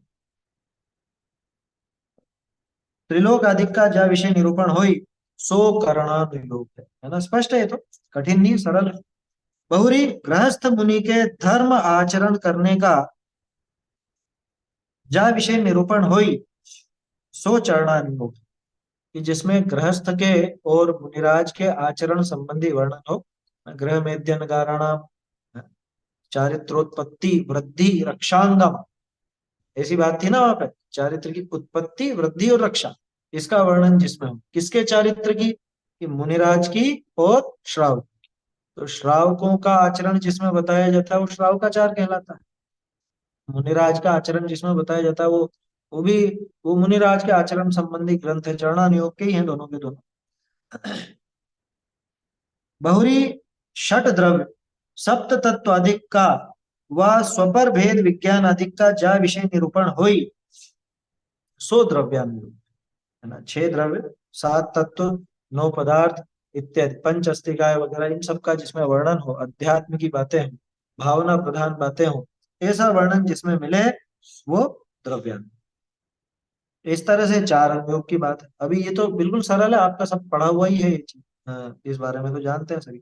त्रिलोक आदि का जा विषय निरूपण होई, सो कर्णानुयोग है ना। स्पष्ट है ये तो, कठिन नहीं, सरल है। बहुरी गृहस्थ मुनि के धर्म आचरण करने का जा विषय निरूपण होई, सो चरणानुयोग, कि जिसमें गृहस्थ के और मुनिराज के आचरण संबंधी वर्णन हो। गृह मेद्यन गाराणाम, चारित्रोत्पत्ति वृद्धि रक्षांगम, ऐसी बात थी ना वहां पे, चारित्र की उत्पत्ति वृद्धि और रक्षा, इसका वर्णन जिसमें हो। किसके चारित्र की? कि मुनिराज की और श्रावक। तो श्रावकों का आचरण जिसमें बताया जाता है वो श्रावकाचार कहलाता है। मुनिराज का आचरण जिसमें बताया जाता है वो भी, वो मुनिराज के आचरण संबंधी ग्रंथ है, चरणानुयोग के ही हैं दोनों के दोनों। बहुरी षट द्रव्य सप्त तत्व अधिक का व स्वपर भेद विज्ञान अधिक का जा विषय निरूपण होई, सो द्रव्यानुयोग है ना। छह द्रव्य, सात तत्व, नौ पदार्थ इत्यादि, पंच अस्तिकाय वगैरह, इन सब का जिसमें वर्णन हो, अध्यात्म की बातें हो, भावना प्रधान बातें हो, ऐसा वर्णन जिसमें मिले, वो द्रव्यानुयोग। इस तरह से चार अनुयोग की बात है। अभी ये तो बिल्कुल सरल है, आपका सब पढ़ा हुआ ही है ये चीज। इस बारे में तो जानते हैं सभी।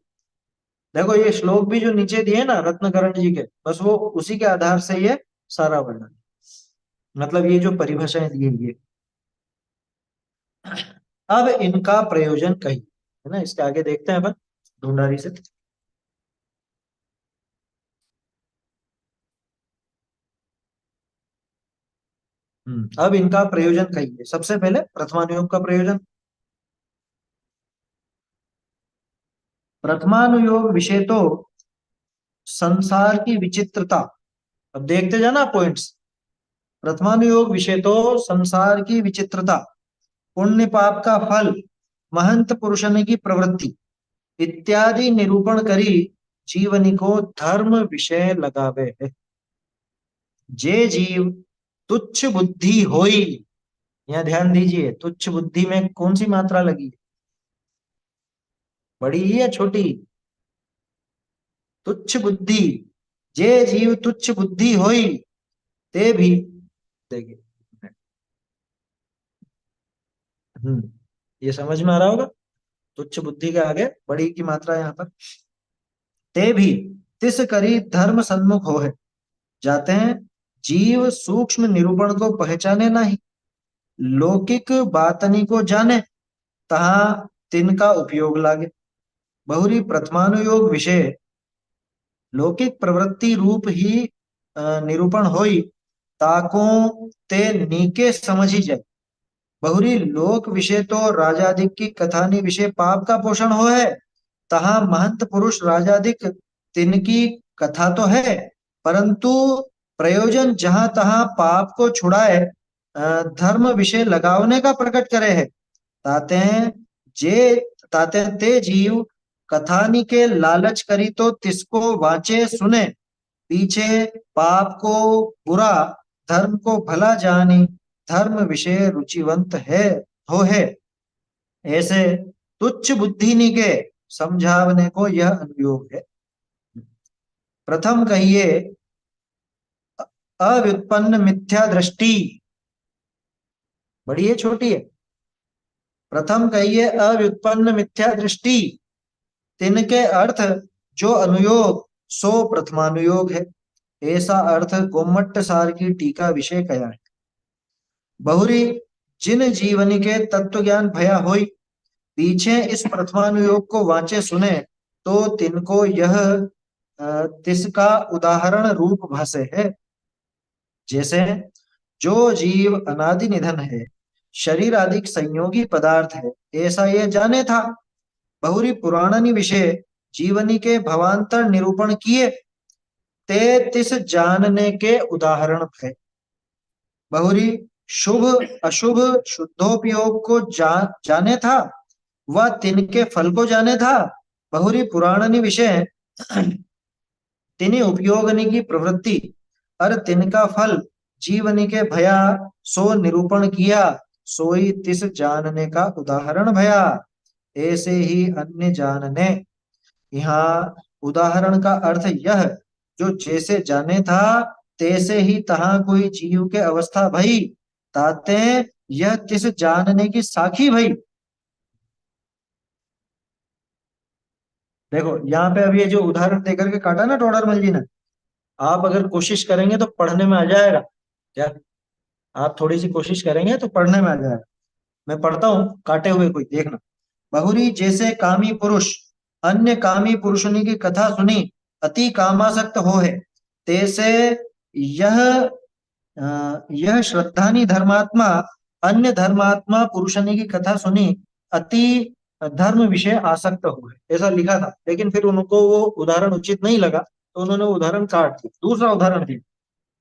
देखो ये श्लोक भी जो नीचे दिए ना रत्नकरण जी के, बस वो उसी के आधार से ये सारा वर्णन, मतलब ये जो परिभाषाएं दी हैं ये। अब इनका प्रयोजन कही है ना, इसके आगे देखते हैं अपन ढूंढारी से। अब इनका प्रयोजन कही, सबसे पहले प्रथमानुयोग का प्रयोजन। प्रथमानुयोग विषय तो संसार की विचित्रता, अब देखते जाना पॉइंट्स। प्रथमानुयोग विषय तो संसार की विचित्रता, पुण्य पाप का फल, महंत पुरुषन की प्रवृत्ति इत्यादि निरूपण करी, जीवनी को धर्म विषय लगावे है। जे जीव तुच्छ बुद्धि होई, यहाँ ध्यान दीजिए, तुच्छ बुद्धि में कौन सी मात्रा लगी है? बड़ी या छोटी? तुच्छ बुद्धि, जे जीव तुच्छ बुद्धि होई, ते भी, देखिए, ये समझ में आ रहा होगा। तुच्छ बुद्धि के आगे बड़ी की मात्रा यहाँ पर। ते भी तिस करी धर्म सन्मुख हो है, जाते हैं जीव सूक्ष्म निरूपण को पहचाने नहीं, लौकिक बातनी को जाने, तहा तिनका उपयोग लागे। बहुरी प्रथमानुयोग विषय लौकिक प्रवृत्ति रूप ही निरूपण होई, ताको ते नीके समझी जाए। बहुरी लोक विषय तो राजादिक की कथानी विषय पाप का पोषण हो है, तहा महंत पुरुष राजादिक तिनकी कथा तो है, परंतु प्रयोजन जहां तहां पाप को छुड़ाए, धर्म विषय लगावने का प्रकट करे है। ताते जे ताते ते जीव कथानी के लालच करी तो तिसको वांचे सुने, पीछे पाप को बुरा धर्म को भला जानी, धर्म विषय रुचिवंत है हो है। ऐसे तुच्छ बुद्धि निके समझावने को यह अनुयोग है। प्रथम कहिए अव्युत्पन्न मिथ्या दृष्टि, बड़ी है छोटी है? प्रथम कहिए अव्युत्पन्न मिथ्या दृष्टि, तिनके अर्थ जो अनुयोग, सो प्रथमानुयोग है। ऐसा अर्थ गोमट्ट सार की टीका विषय कया है। बहुरी जिन जीवनी के तत्व ज्ञान भया होई, पीछे इस प्रथमानुयोग को वांचे सुने, तो तिनको यह तिसका उदाहरण रूप भाषे है। जैसे जो जीव अनादि निधन है, शरीर आदि संयोगी पदार्थ है, ऐसा ये जाने था। बहुरी पुराणनि विषय जीवनी के भवांतर निरूपण किए, ते तिस जानने के उदाहरण है। बहुरी शुभ अशुभ शुद्धोपयोग को जाने था, वह तिनके फल को जाने था। बहुरी पुराणनि विषय तिनि उपयोगनि की प्रवृत्ति और तिनका फल जीवनी के भया, सो निरूपण किया, सोई तिस जानने का उदाहरण भया। ऐसे ही अन्य जानने। यहाँ उदाहरण का अर्थ यह, जो जैसे जाने था तैसे ही तहाँ कोई जीव के अवस्था भई, ताते यह तिस जानने की साखी भई। देखो यहाँ पे अभी ये जो उदाहरण देकर के काटा ना टोडरमल जी ने, आप अगर कोशिश करेंगे तो पढ़ने में आ जाएगा। क्या आप थोड़ी सी कोशिश करेंगे तो पढ़ने में आ जाएगा। मैं पढ़ता हूँ काटे हुए, कोई देखना। बहुरी जैसे कामी पुरुष अन्य कामी पुरुषनी की कथा सुनी अति कामासक्त हो है, तैसे यह यह श्रद्धानी धर्मात्मा अन्य धर्मात्मा पुरुषनी की कथा सुनी अति धर्म विषय आसक्त हुए, ऐसा लिखा था। लेकिन फिर उनको वो उदाहरण उचित नहीं लगा, तो उन्होंने उदाहरण काट दिया, दूसरा उदाहरण दिया।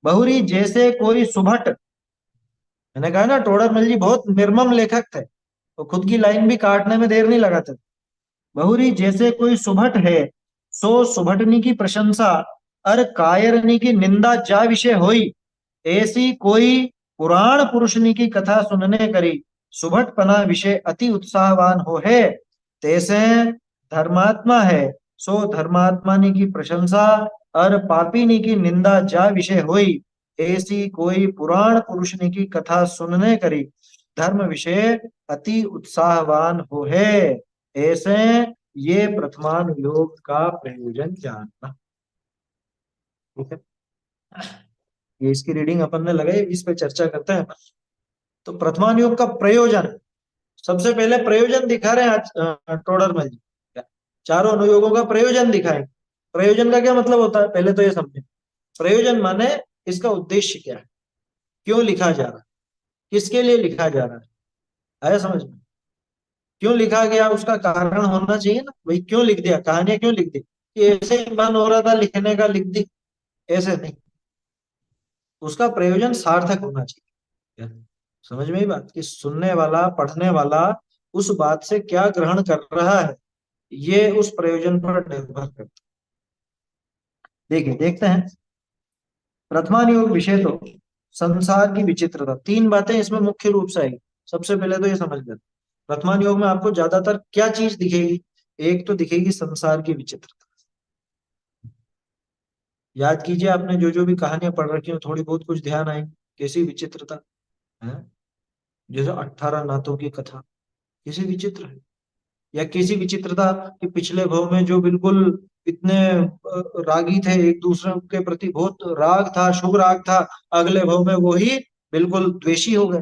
बहुरी जैसे कोई सुभट, मैंने कहा ना टोडरमल जी बहुत निर्मम लेखक थे, तो खुद की लाइन भी काटने में देर नहीं लगाते। बहुरी जैसे कोई सुभट है, सो सुभटनी की प्रशंसा और कायरनी की निंदा जा विषय होई, ऐसी कोई पुराण पुरुषनी की कथा सुनने करी सुभटपना विषय अति उत्साहवान हो है, तैसे धर्मात्मा है, सो धर्मात्मानी की प्रशंसा और पापीनी की निंदा जा विषय होई, ऐसी कोई पुराण पुरुषनी की कथा सुनने करी धर्म विषय अति उत्साहवान हो है। ऐसे ये प्रथमानुयोग का प्रयोजन जानना। ठीक है, ये इसकी रीडिंग अपन ने लगाई, इस पे चर्चा करते हैं। तो प्रथमानुयोग का प्रयोजन, सबसे पहले प्रयोजन दिखा रहे हैं आज टोडरमल जी। चारों अनुयोगों का प्रयोजन दिखाएंगे। प्रयोजन का क्या मतलब होता है पहले तो ये समझें। प्रयोजन माने इसका उद्देश्य क्या है, क्यों लिखा जा रहा है, किसके लिए लिखा जा रहा है, आया समझ में। क्यों लिखा गया उसका कारण होना चाहिए ना, भाई क्यों लिख दिया, कहानियां क्यों लिख दी, कि ऐसे ही मन हो रहा था लिखने का लिख दी, ऐसे नहीं। उसका प्रयोजन सार्थक होना चाहिए। समझ में ही बात, कि सुनने वाला पढ़ने वाला उस बात से क्या ग्रहण कर रहा है, ये उस प्रयोजन पर निर्भर करता है। देखिए देखते हैं। प्रथमानुयोग विषय तो संसार की विचित्रता, तीन बातें इसमें मुख्य रूप से आई। सबसे पहले तो ये समझ लेते, प्रथमानुयोग में आपको ज्यादातर क्या चीज दिखेगी, एक तो दिखेगी संसार की विचित्रता। याद कीजिए आपने जो जो भी कहानियां पढ़ रखी हो, थोड़ी बहुत कुछ ध्यान आएगी, कैसी विचित्रता है। जैसे 18 नातों की कथा, कैसी विचित्र है। या कैसी विचित्रता कि पिछले भाव में जो बिल्कुल इतने रागी थे, एक दूसरे के प्रति बहुत राग था, शुभ राग था, अगले भाव में वो ही बिल्कुल द्वेषी हो गए,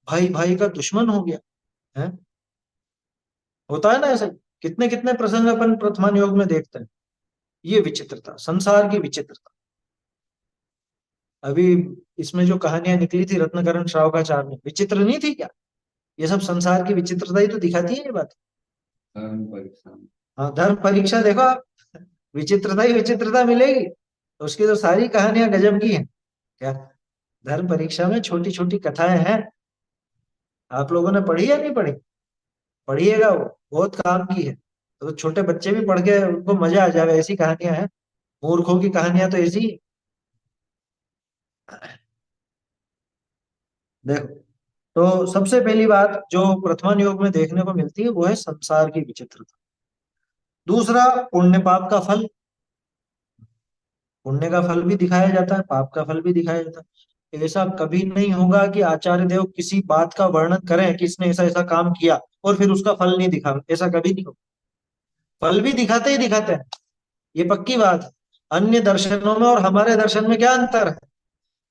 भाई भाई का दुश्मन हो गया है। होता है ना ऐसा, कितने कितने प्रसंग अपन प्रथमानुयोग में देखते हैं। ये विचित्रता, संसार की विचित्रता। अभी इसमें जो कहानियां निकली थी रत्नकरण श्रावकाचार्य में, विचित्र नहीं थी क्या। ये सब संसार की विचित्रता ही तो दिखाती है ये बात। धर्म परीक्षा। हाँ, धर्म परीक्षा देखो आप, विचित्रता ही विचित्रता मिलेगी। तो उसकी तो सारी कहानियां गजब की हैं। क्या धर्म परीक्षा में छोटी छोटी कथाएं हैं, आप लोगों ने पढ़ी या नहीं पढ़ी, पढ़िएगा, वो बहुत काम की है। तो छोटे बच्चे भी पढ़ के उनको मजा आ जाए, ऐसी कहानियां हैं। मूर्खों की कहानियां तो ऐसी ही। देखो, तो सबसे पहली बात जो प्रथमान योग में देखने को मिलती है वो है संसार की विचित्रता। दूसरा, पुण्य पाप का फल। पुण्य का फल भी दिखाया जाता है, पाप का फल भी दिखाया जाता है। ऐसा कभी नहीं होगा कि आचार्य देव किसी बात का वर्णन करें कि इसने ऐसा ऐसा काम किया और फिर उसका फल नहीं, दिखा, ऐसा कभी नहीं होगा। फल भी दिखाते ही दिखाते हैं, ये पक्की बात है। अन्य दर्शनों में और हमारे दर्शन में क्या अंतर है,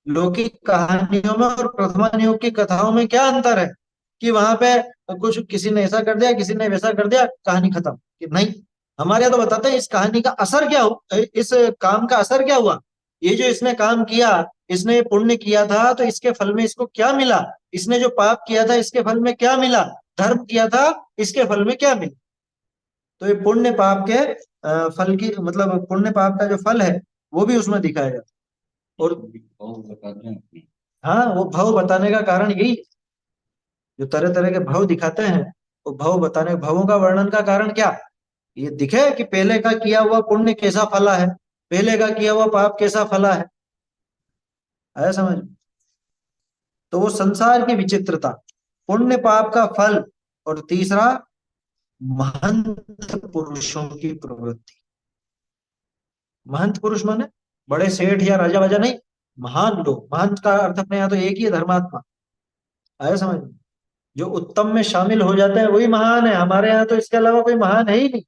लौकिक कहानियों में और प्रथमा योग की कथाओं में क्या अंतर है, कि वहां पे कुछ किसी ने ऐसा कर दिया, किसी ने वैसा कर दिया, कहानी खत्म। कि नहीं, हमारे यहाँ तो बताते हैं इस कहानी का असर क्या हुआ, इस काम का असर क्या हुआ, ये जो इसने काम किया, इसने ये पुण्य किया था तो इसके फल में इसको क्या मिला, इसने जो पाप किया था इसके फल में क्या मिला, धर्म किया था इसके फल में क्या मिला। तो ये पुण्य पाप के फल की, मतलब पुण्य पाप का जो फल है वो भी उसमें दिखाया जाता है। और बहुत बताते हैं। हाँ, वो भाव बताने का कारण यही है, जो तरह तरह के भाव दिखाते हैं, वो भाव बताने, भावों का वर्णन का कारण क्या, ये दिखे कि पहले का किया हुआ पुण्य कैसा फला है, पहले का किया हुआ पाप कैसा फला है। आया समझ। तो वो संसार की विचित्रता, पुण्य पाप का फल, और तीसरा महंत पुरुषों की प्रवृत्ति। महंत पुरुष माने बड़े सेठ या राजा वाजा नहीं, महान लोग। महंत का अर्थ अपने यहाँ तो एक ही है, धर्मात्मा। आया समझ। जो उत्तम में शामिल हो जाते हैं वही महान है, हमारे यहाँ तो इसके अलावा कोई महान है ही नहीं।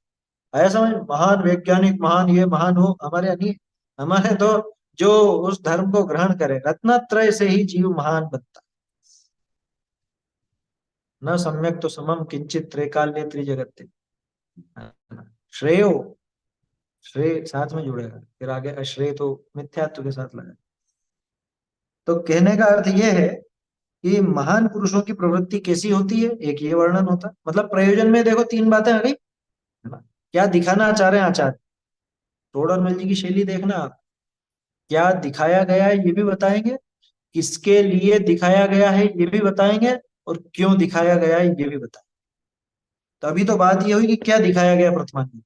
आया समझ, महान वैज्ञानिक, महान ये महान वो हमारे यहाँ नहीं है। हमारे तो जो उस धर्म को ग्रहण करे, रत्नत्रय से ही जीव महान बनता। न सम्यक तो समम किंचित त्रैकाल्य त्रिजगत्य। श्रेयो, श्रेय साथ में जुड़ेगा, फिर आगे अश्रेय तो मिथ्यात्व के साथ लगा। तो कहने का अर्थ यह है कि महान पुरुषों की प्रवृत्ति कैसी होती है, एक ये वर्णन होता है। मतलब प्रयोजन में देखो तीन बातें आ गई, है ना। क्या दिखाना चाह रहे हैं आचार्य, टोडरमल जी की शैली देखना आप, क्या दिखाया गया है ये भी बताएंगे, किसके लिए दिखाया गया है ये भी बताएंगे, और क्यों दिखाया गया है ये भी बताएंगे। तो अभी तो बात ये हुई कि क्या दिखाया गया प्रथमा में,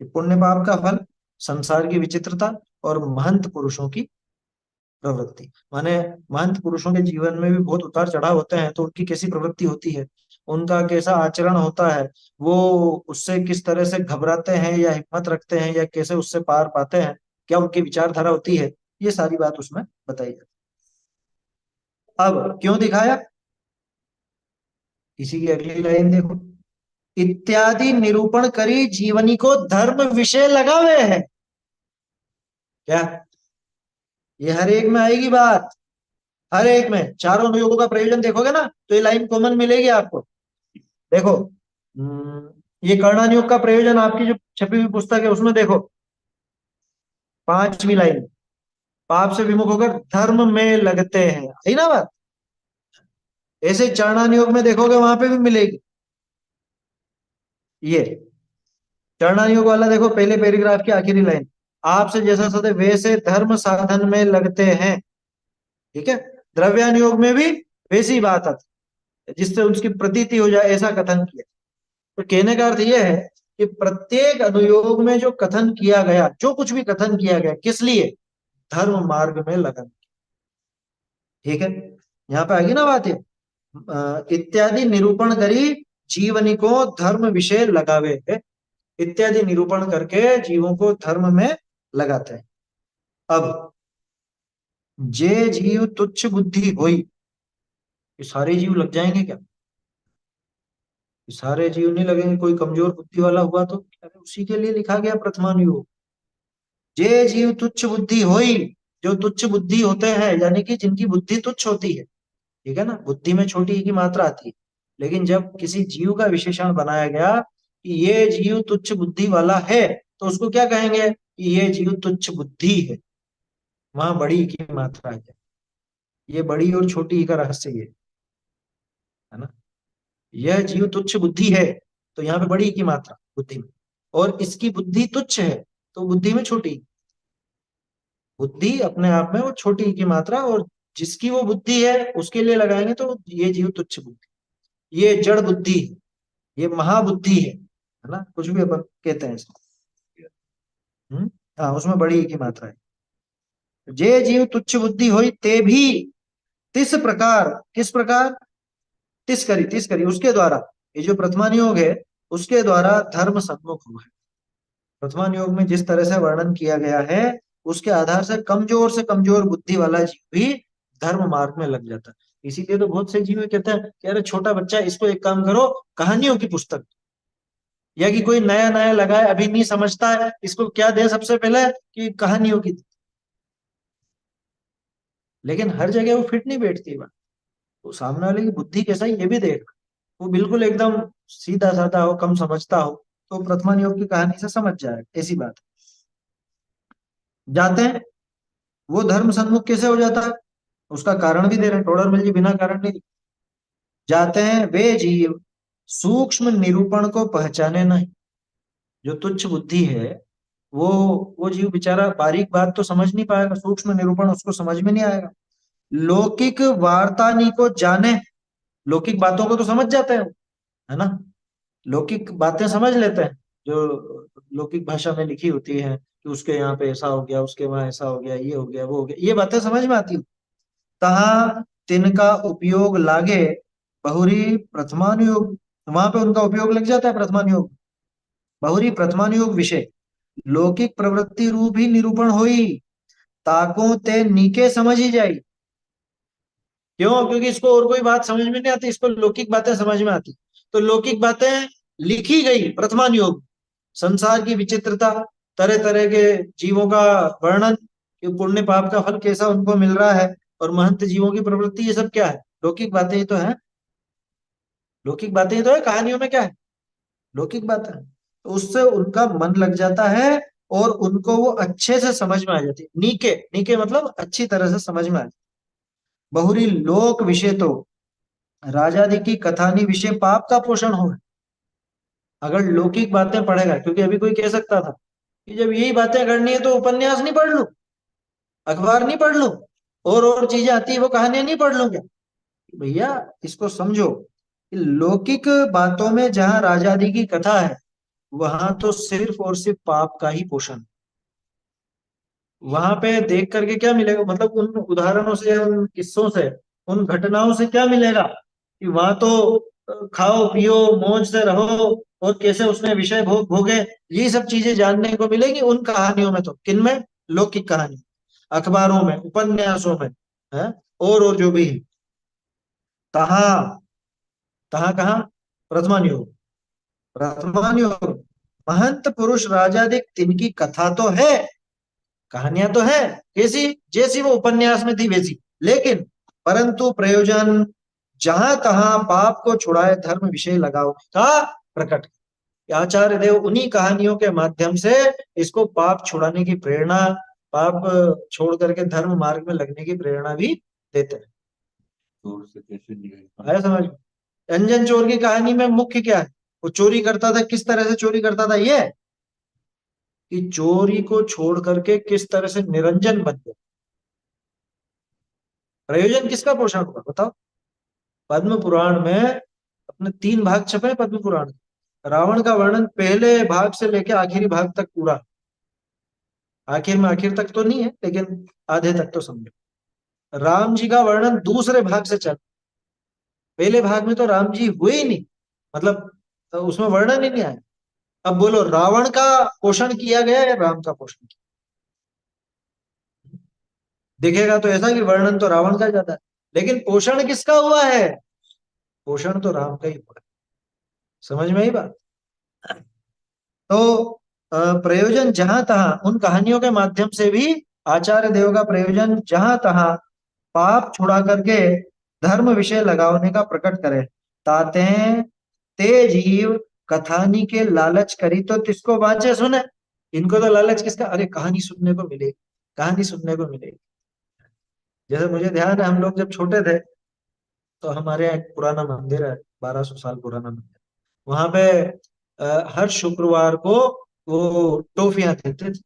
कि पुण्य पाप का फल, संसार की विचित्रता, और महंत पुरुषों की प्रवृत्ति। माने महंत पुरुषों के जीवन में भी बहुत उतार चढ़ाव होते हैं, तो उनकी कैसी प्रवृत्ति होती है, उनका कैसा आचरण होता है, वो उससे किस तरह से घबराते हैं या हिम्मत रखते हैं, या कैसे उससे पार पाते हैं, क्या उनकी विचारधारा होती है, ये सारी बात उसमें बताई जाती है। अब क्यों दिखाया, इसी की अगली लाइन देखो, इत्यादि निरूपण करी जीवनी को धर्म विषय लगावे है। क्या, ये हर एक में आएगी बात, हर एक में चारों अनुयोगों का प्रयोजन देखोगे ना तो ये लाइन कॉमन मिलेगी आपको। देखो, ये कर्णानुयोग का प्रयोजन आपकी जो छपी हुई पुस्तक है उसमें देखो, पांचवी लाइन, पाप से विमुख होकर धर्म में लगते हैं, है ना बात। ऐसे चरणानुयोग में देखोगे वहां पे भी मिलेगी। ये चरणानुयोग वाला देखो, पहले पैराग्राफ की आखिरी लाइन, आपसे जैसा सदैव वैसे धर्म साधन में लगते हैं। ठीक है, द्रव्यानुयोग में भी वैसी बात आती है, जिससे उसकी प्रतीति हो जाए, ऐसा कथन किया। तो कहने का अर्थ यह है कि प्रत्येक अनुयोग में जो कथन किया गया, जो कुछ भी कथन किया गया, किस लिए, धर्म मार्ग में लगन। ठीक है, यहाँ पे आएगी ना बात है, इत्यादि निरूपण करी जीवनी को धर्म विषय लगावे है। इत्यादि निरूपण करके जीवों को धर्म में लगाते हैं। अब जे जीव तुच्छ बुद्धि हुई, ये सारे जीव लग जाएंगे क्या, ये सारे जीव नहीं लगेंगे, कोई कमजोर बुद्धि वाला हुआ तो, अरे उसी के लिए लिखा गया प्रथमानुयोग। जे जीव तुच्छ बुद्धि हुई, जो तुच्छ बुद्धि होते हैं, यानी कि जिनकी बुद्धि तुच्छ होती है। ठीक है ना, बुद्धि में छोटी की मात्रा आती है, लेकिन जब किसी जीव का विशेषण बनाया गया कि ये जीव तुच्छ बुद्धि वाला है, तो उसको क्या कहेंगे कि ये जीव तुच्छ बुद्धि है। वहां बड़ी की मात्रा है, ये बड़ी और छोटी का रहस्य ये है ना। यह जीव तुच्छ बुद्धि है, तो यहाँ पे बड़ी की मात्रा बुद्धि में, और इसकी बुद्धि तुच्छ है तो बुद्धि में छोटी, बुद्धि अपने आप में वो छोटी की मात्रा, और जिसकी वो बुद्धि है उसके लिए लगाएंगे तो ये जीव तुच्छ बुद्धि, ये जड़ बुद्धि है, ये महाबुद्धि है ना, कुछ भी अपन कहते हैं इसको। हाँ, उसमें बड़ी की मात्रा है। जे जीव तुच्छ बुद्धि होई ते भी तिस प्रकार, किस प्रकार, तिस करी उसके द्वारा, ये जो प्रथमानुयोग है उसके द्वारा धर्म सम्मुख हुआ है। प्रथमानुयोग में जिस तरह से वर्णन किया गया है उसके आधार से कमजोर बुद्धि वाला जीव भी धर्म मार्ग में लग जाता है। इसीलिए तो बहुत से जीव कहते हैं कि अरे छोटा बच्चा, इसको एक काम करो, कहानियों की पुस्तक, या कि कोई नया नया लगाए, अभी नहीं समझता है, इसको क्या दे सबसे पहले कि कहानियों की। लेकिन हर जगह वो फिट नहीं बैठती बात। तो सामने वाले की बुद्धि कैसा है ये भी देख। वो बिल्कुल एकदम सीधा साधा हो, कम समझता हो, तो प्रथमा योग की कहानी से समझ जाए, ऐसी बात है। जाते हैं, वो धर्म सन्मुख कैसे हो जाता है, उसका कारण भी दे रहे हैं, टोडरमल जी बिना कारण नहीं। जाते हैं, वे जीव सूक्ष्म निरूपण को पहचाने नहीं। जो तुच्छ बुद्धि है, वो वो जीव बेचारा बारीक बात तो समझ नहीं पाएगा, सूक्ष्म निरूपण उसको समझ में नहीं आएगा। लौकिक वार्तानी को जाने, लौकिक बातों को तो समझ जाते हैं, है ना, लौकिक बातें समझ लेते हैं, जो लौकिक भाषा में लिखी होती है कि उसके यहाँ पे ऐसा हो गया, उसके वहां ऐसा हो गया, ये हो गया, वो हो गया, ये बातें समझ में आती है। तहा तिनका उपयोग लागे बहुरी प्रथमानुयोग, वहां पे उनका उपयोग लग जाता है प्रथमानुयोग, बहुरी प्रथमानुयोग विषय लौकिक प्रवृत्ति रूप ही निरूपण होई, ताको ते नीके समझ ही जाई। क्यों? क्योंकि इसको और कोई बात समझ में नहीं आती, इसको लौकिक बातें समझ में आती। तो लौकिक बातें लिखी गई प्रथमानुयोग, संसार की विचित्रता, तरह तरह के जीवों का वर्णन, कि पुण्य पाप का फल कैसा उनको मिल रहा है, और महंत जीवों की प्रवृत्ति, ये सब क्या है? लौकिक बातें ही तो है। लौकिक बातें ही तो है, कहानियों में क्या है? लौकिक बातें हैं। तो उससे उनका मन लग जाता है, और उनको वो अच्छे से समझ में आ जाती है। नीके, नीके मतलब अच्छी तरह से समझ में आ जाती। बहुरी लोक विषय तो राजादि की कथानी विषय पाप का पोषण हो। अगर लौकिक बातें पढ़ेगा, क्योंकि अभी कोई कह सकता था कि जब यही बातें करनी है तो उपन्यास नहीं पढ़ लूं, अखबार नहीं पढ़ लूं, और चीजें आती है वो कहानियां नहीं पढ़ लूं क्या? भैया इसको समझो कि लौकिक बातों में जहां राजादि की कथा है, वहां तो सिर्फ और सिर्फ पाप का ही पोषण। वहां पे देख करके क्या मिलेगा, मतलब उन उदाहरणों से, उन किस्सों से, उन घटनाओं से क्या मिलेगा? कि वहां तो खाओ पियो मौज से रहो, और कैसे उसने विषय भोग भोगे, ये सब चीजें जानने को मिलेगी उन कहानियों में। तो किनमें? लौकिक कहानी, अखबारों में, उपन्यासों में, है, और जो भी है। तहा, तहा कहाँ? प्रथमान योग, प्रथमान योग, महंत पुरुष राजादिक तिनकी कथा तो है, कहानियां तो है, कैसी? जैसी वो उपन्यास में थी वैसी, लेकिन परंतु प्रयोजन जहां तहां पाप को छुड़ाए धर्म विषय लगाओ का प्रकट। आचार्य देव उन्हीं कहानियों के माध्यम से इसको पाप छुड़ाने की प्रेरणा, पाप छोड़ करके धर्म मार्ग में लगने की प्रेरणा भी देते हैं। चोर से कैसे निकलना। आया समझ में? अंजन चोर की कहानी में मुख्य क्या है? वो चोरी करता था, किस तरह से चोरी करता था, ये कि चोरी को छोड़ करके किस तरह से निरंजन बन गया। प्रयोजन किसका पोषण हुआ बताओ? पद्म पुराण में अपने 3 भाग छपे हैं पद्म पुराण के। रावण का वर्णन पहले भाग से लेकर आखिरी भाग तक पूरा, आखिर में आखिर तक तो नहीं है लेकिन आधे तक तो समझो। राम जी का वर्णन दूसरे भाग से चल, पहले भाग में तो राम जी हुए ही नहीं, मतलब तो उसमें वर्णन ही नहीं आया। अब बोलो रावण का पोषण किया गया या राम का पोषण किया? दिखेगा तो ऐसा कि वर्णन तो रावण का ज्यादा है, लेकिन पोषण किसका हुआ है? पोषण तो राम का ही हुआ है। समझ में आई बात? तो प्रयोजन जहां तहां, उन कहानियों के माध्यम से भी आचार्य देव का प्रयोजन जहां तहां पाप छुड़ा करके धर्म विषय लगाने का प्रकट करे। ताते ते जीव कथानी के लालच करी तो किसको बाँचे सुने। इनको तो लालच किसका? अरे कहानी सुनने को मिलेगी, कहानी सुनने को मिलेगी। जैसे मुझे ध्यान है, हम लोग जब छोटे थे तो हमारे यहाँ एक पुराना मंदिर है, 1200 साल पुराना मंदिर। वहां पे हर शुक्रवार को वो टॉफियां देते थे।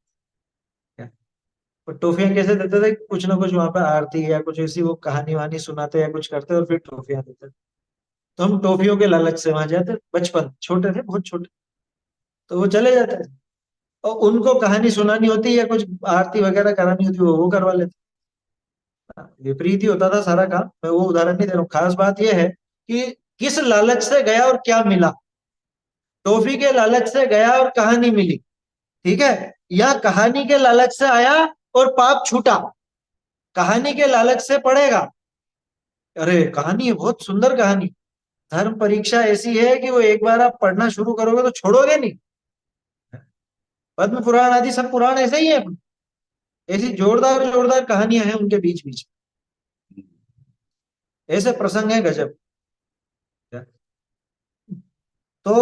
और टॉफियां कैसे देते थे? कुछ ना कुछ वहां पे आरती या कुछ ऐसी वो कहानी वहानी सुनाते या कुछ करते और फिर टॉफियां देते। तो हम टॉफियों के लालच से वहां जाते, बचपन, छोटे थे, बहुत छोटे, तो वो चले जाते थे। और उनको कहानी सुनानी होती या कुछ आरती वगैरह करानी होती, वो करवा लेते। विपरीत ही होता था सारा काम। मैं वो उदाहरण नहीं दे रहा हूँ, खास बात यह है कि किस लालच से गया और क्या मिला। टॉफी के लालच से गया और कहानी मिली, ठीक है, या कहानी के लालच से आया और पाप छूटा। कहानी के लालच से पढ़ेगा, अरे कहानी है बहुत सुंदर कहानी, धर्म परीक्षा ऐसी है कि वो एक बार आप पढ़ना शुरू करोगे तो छोड़ोगे नहीं। पद्म पुराण आदि सब पुराण ऐसे ही है, ऐसी जोरदार जोरदार कहानियां हैं उनके बीच बीच, ऐसे प्रसंग है गजब। तो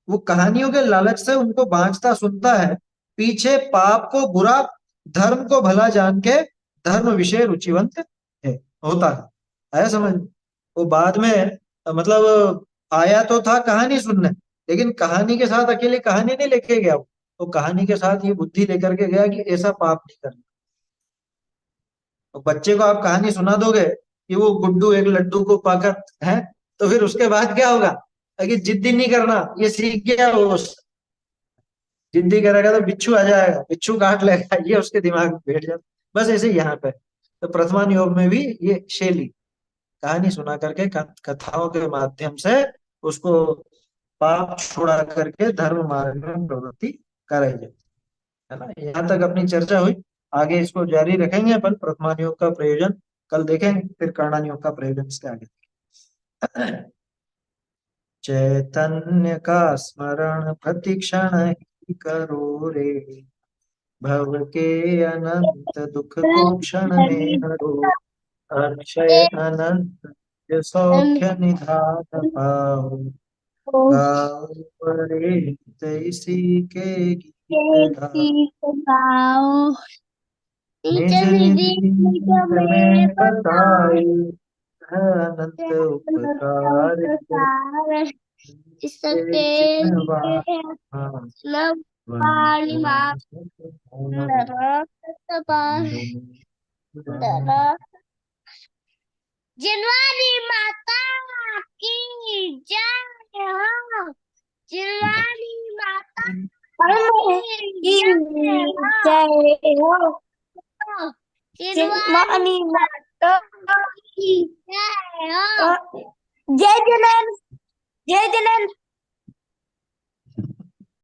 वो कहानियों के लालच से उनको बांचता सुनता है, पीछे पाप को बुरा, धर्म को भला जान के धर्म विषय रुचिवंत है, होता है। आया समझ? वो बाद में मतलब आया तो था कहानी सुनने, लेकिन कहानी के साथ अकेले कहानी नहीं लेके गया वो, तो कहानी के साथ ये बुद्धि लेकर के गया कि ऐसा पाप नहीं करना। तो बच्चे को आप कहानी सुना दोगे कि वो गुड्डू एक लड्डू को पाकर है, तो फिर उसके बाद क्या होगा कि जिद्दी नहीं करना, ये सीख गया वो। जिद्दी करेगा तो बिच्छू आ जाएगा, बिच्छू काट लेगा, ये उसके दिमाग में बैठ जाता। बस ऐसे ही यहाँ पे तो प्रथमान योग में भी ये शैली, कहानी सुना करके कथाओं के माध्यम से उसको पाप छुड़ा करके धर्म मार्ग में प्रवृत्ति कराई जाए, है ना। यहाँ तक अपनी चर्चा हुई, आगे इसको जारी रखेंगे अपन, प्रथमान योग का प्रयोजन कल देखेंगे, फिर कर्णन योग का प्रयोजन इसके आगे। चैतन्य का स्मरण प्रतिक्षण ही करो रे, भव के अनंत दुख को क्षण में हरो, अक्षय अनंत सौख्य निधान पाओ, गाओ परे इसी के गीत गाओ, निज निज गीत में बताए अनंत उपकार इसके जिनवानी माता की जय हो, जिनवानी माता की जय हो, जिनवानी माता की जय हो। जय जनन, जय जनन।